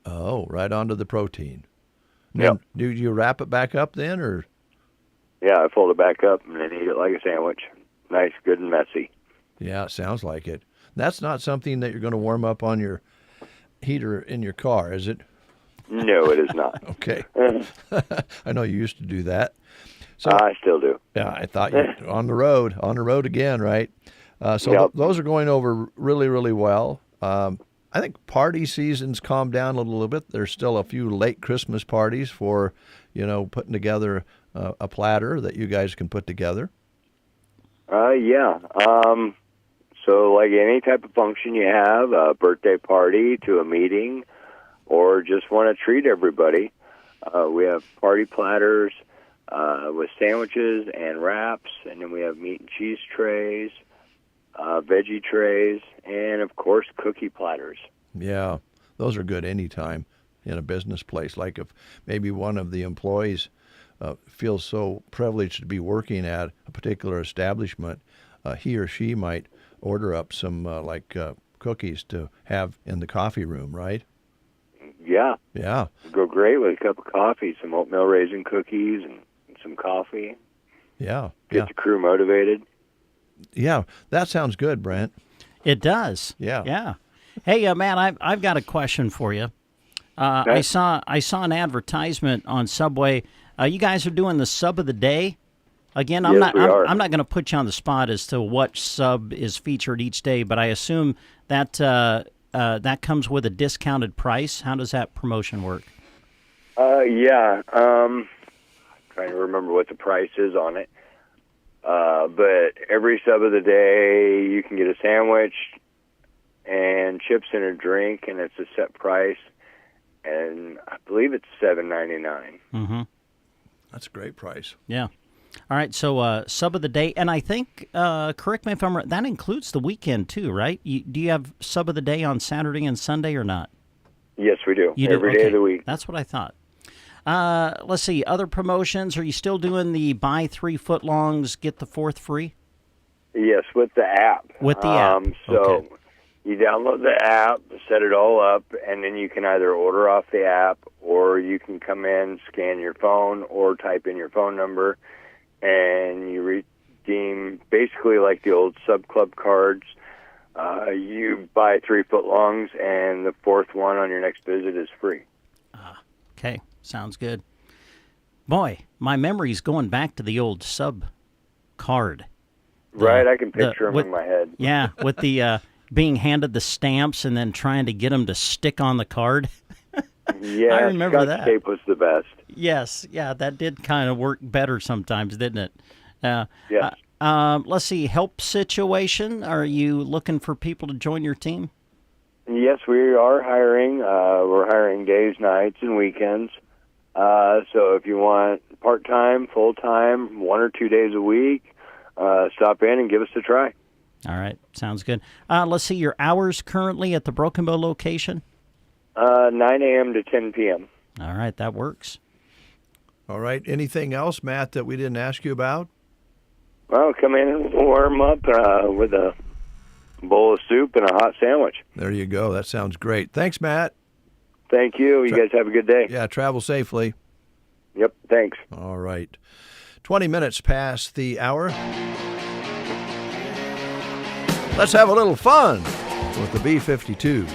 Oh, right onto the protein. Yep. Do you wrap it back up then, or? Yeah, I fold it back up and then eat it like a sandwich. Nice, good, and messy. Yeah, it sounds like it. That's not something that you're going to warm up on your heater in your car, is it? No, it is not. Okay. I know you used to do that. So I still do. Yeah, I thought you were on the road again, right? Those are going over really, really well. I think party season's calmed down a little bit. There's still a few late Christmas parties for, putting together a platter that you guys can put together. Yeah. So like any type of function you have, a birthday party to a meeting, or just want to treat everybody, we have party platters with sandwiches and wraps, and then we have meat and cheese trays, veggie trays, and, of course, cookie platters. Yeah, those are good anytime in a business place. Like if maybe one of the employees feels so privileged to be working at a particular establishment, he or she might order up some cookies to have in the coffee room, right? Yeah. Yeah. Go great with a cup of coffee, some oatmeal raisin cookies and some coffee. Yeah. Get the crew motivated. Yeah, that sounds good, Brent. It does. Yeah. Yeah. Hey, man, I've got a question for you. I saw an advertisement on Subway. You guys are doing the sub of the day. Again, I'm not going to put you on the spot as to what sub is featured each day, but I assume that that comes with a discounted price. How does that promotion work? Yeah. Trying to remember what the price is on it. But every sub of the day, you can get a sandwich and chips and a drink, and it's a set price. And I believe it's $7.99. Mm-hmm. That's a great price. Yeah. All right, so sub of the day, and I think, correct me if I'm right, that includes the weekend too, right? Do you have sub of the day on Saturday and Sunday or not? Yes, we do. Every day of the week. That's what I thought. Let's see, other promotions. Are you still doing the buy 3 footlongs, get the 4th free? Yes, with the app. With the app. So you download the app, set it all up, and then you can either order off the app or you can come in, scan your phone, or type in your phone number, and you redeem basically like the old Sub Club cards. You buy 3 footlongs, and the 4th one on your next visit is free. Okay, sounds good. Boy, my memory's going back to the old Sub card. Right, I can picture them in my head. Yeah, with the being handed the stamps and then trying to get them to stick on the card. Yeah, I remember Scotch that. tape was the best. Yes, yeah, that did kind of work better sometimes, didn't it? Yes. Let's see, help situation. Are you looking for people to join your team? Yes, we are hiring. We're hiring days, nights, and weekends. So if you want part-time, full-time, 1 or 2 days a week, stop in and give us a try. All right, sounds good. Let's see, your hours currently at the Broken Bow location? 9 a.m. to 10 p.m. All right, that works. All right, anything else, Matt, that we didn't ask you about? Well, come in and warm up with a bowl of soup and a hot sandwich. There you go. That sounds great. Thanks, Matt. Thank you. You guys have a good day. Yeah, travel safely. Yep, thanks. All right. 20 minutes past the hour. Let's have a little fun with the B-52s.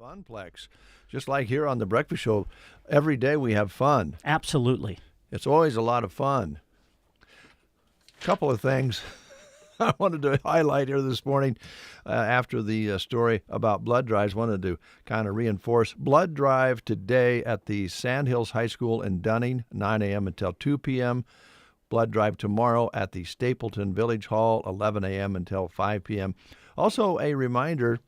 Funplex. Just like here on the Breakfast Show, every day we have fun. Absolutely. It's always a lot of fun. A couple of things I wanted to highlight here this morning after the story about blood drives. Wanted to kind of reinforce blood drive today at the Sandhills High School in Dunning, 9 a.m. until 2 p.m. Blood drive tomorrow at the Stapleton Village Hall, 11 a.m. until 5 p.m. Also, a reminder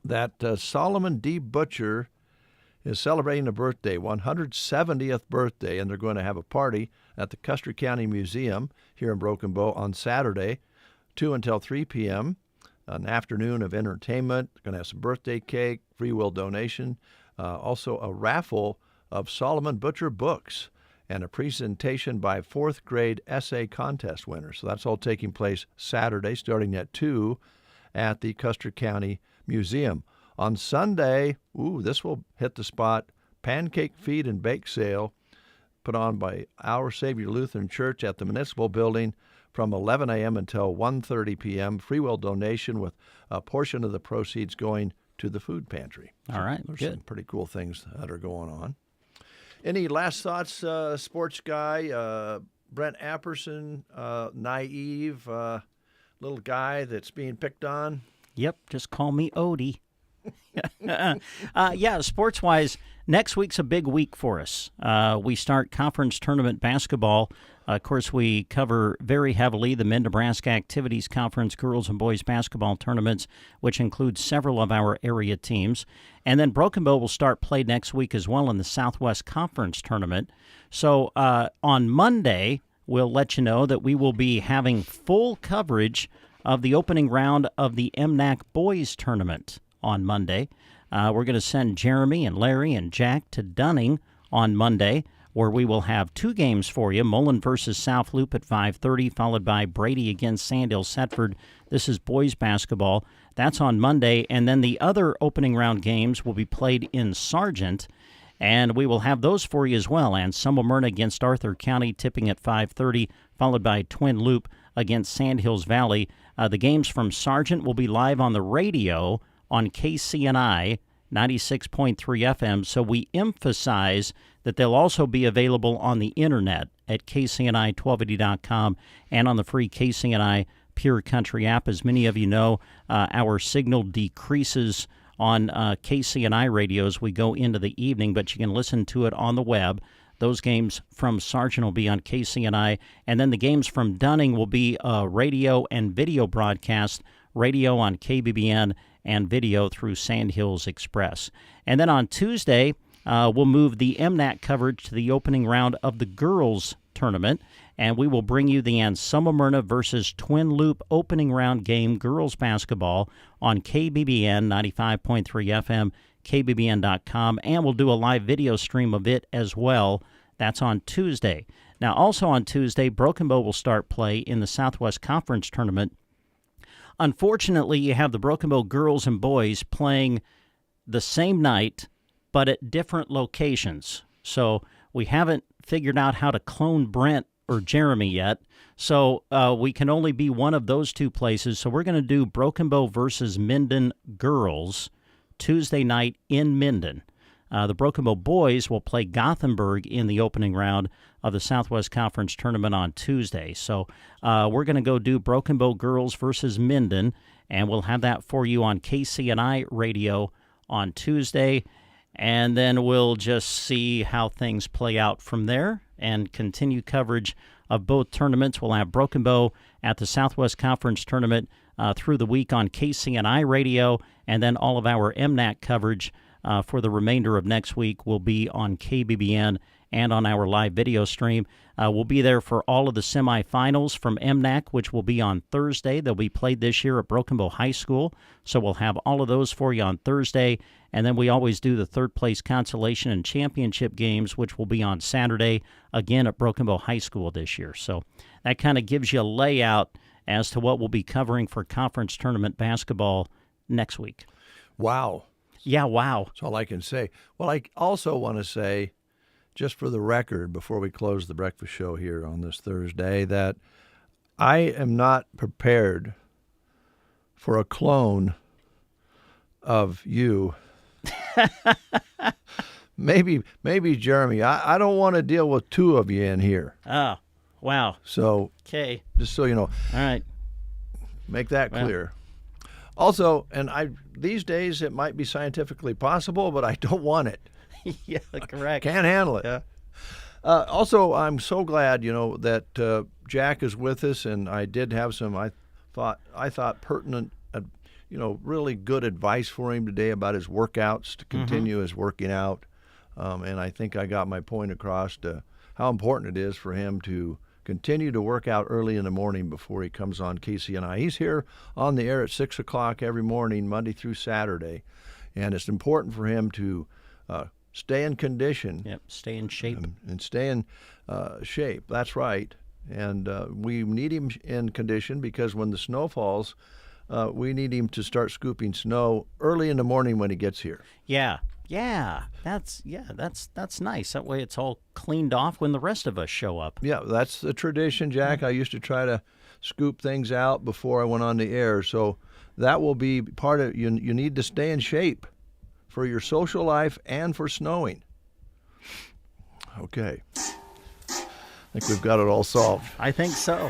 that Solomon D. Butcher is celebrating a birthday, 170th birthday, and they're going to have a party at the Custer County Museum here in Broken Bow on Saturday, 2 until 3 p.m., an afternoon of entertainment. They're going to have some birthday cake, free will donation, also a raffle of Solomon Butcher books, and a presentation by fourth grade essay contest winners. So that's all taking place Saturday, starting at 2 at the Custer County Museum. On Sunday, this will hit the spot, pancake feed and bake sale put on by Our Savior Lutheran Church at the Municipal Building from 11 a.m. until 1:30 p.m. Free will donation with a portion of the proceeds going to the food pantry. All right, There's good. some pretty cool things that are going on. Any last thoughts, sports guy? Brent Apperson, naive, little guy that's being picked on? Yep, just call me Odie. Sports-wise, next week's a big week for us. We start conference tournament basketball. Of course, we cover very heavily the Mid-Nebraska Activities Conference girls and boys basketball tournaments, which includes several of our area teams. And then Broken Bow will start play next week as well in the Southwest Conference tournament. So on Monday, we'll let you know that we will be having full coverage of the opening round of the MNAC boys tournament on Monday. We're going to send Jeremy and Larry and Jack to Dunning on Monday, where we will have two games for you, Mullen versus South Loop at 5:30, followed by Brady against Sandhill Setford. This is boys basketball. That's on Monday, and then the other opening round games will be played in Sargent, and we will have those for you as well. And Summermyrna against Arthur County, tipping at 5:30, followed by Twin Loop against Sandhills Valley. The games from Sargent will be live on the radio on KCNI 96.3 FM, so we emphasize that they'll also be available on the internet at KCNI1280.com and on the free KCNI Pure Country app. As many of you know, our signal decreases on KCNI radios. We go into the evening, but you can listen to it on the web. Those games from Sargent will be on KCNI, and then the games from Dunning will be radio and video broadcast, radio on KBBN and video through Sandhills Express. And then on Tuesday, we'll move the MNAC coverage to the opening round of the girls tournament, and we will bring you the Summermyrna versus Twin Loop opening round game girls basketball on KBBN 95.3 FM, KBBN.com, and we'll do a live video stream of it as well. That's on Tuesday. Now, also on Tuesday, Broken Bow will start play in the Southwest Conference tournament. Unfortunately, you have the Broken Bow girls and boys playing the same night, but at different locations. So we haven't figured out how to clone Brent or Jeremy yet. So we can only be one of those two places. So we're going to do Broken Bow versus Minden girls Tuesday night in Minden. The Broken Bow boys will play Gothenburg in the opening round of the Southwest Conference tournament on Tuesday. So we're going to go do Broken Bow girls versus Minden, and we'll have that for you on KCNI radio on Tuesday. And then we'll just see how things play out from there and continue coverage of both tournaments. We'll have Broken Bow at the Southwest Conference tournament through the week on KCNI radio, and then all of our MNAC coverage for the remainder of next week will be on KBBN and on our live video stream. We'll be there for all of the semifinals from MNAC, which will be on Thursday. They'll be played this year at Broken Bow High School, so we'll have all of those for you on Thursday. And then we always do the third-place consolation and championship games, which will be on Saturday, again at Broken Bow High School this year. So that kind of gives you a layout as to what we'll be covering for conference tournament basketball next week. Wow. Yeah, wow. That's all I can say. Well, I also want to say, just for the record, before we close the breakfast show here on this Thursday, that I am not prepared for a clone of you Maybe Jeremy. I don't want to deal with two of you in here. Oh, wow. So, okay. Just so you know. All right. Make that clear. Also, and these days it might be scientifically possible, but I don't want it. Yeah, correct. Can't handle it. Yeah. Also, I'm so glad, that Jack is with us, and I did have some, I thought pertinent, really good advice for him today about his workouts to continue his working out. And I think I got my point across to how important it is for him to continue to work out early in the morning before he comes on KCNI. He's here on the air at 6 o'clock every morning, Monday through Saturday. And it's important for him to stay in condition. Yep, stay in shape. And stay in shape. That's right. And we need him in condition because when the snow falls, we need him to start scooping snow early in the morning when he gets here. Yeah. That's nice. That way it's all cleaned off when the rest of us show up. Yeah, that's the tradition, Jack. I used to try to scoop things out before I went on the air. So that will be part of you. You need to stay in shape for your social life and for snowing. Okay. I think we've got it all solved. I think so.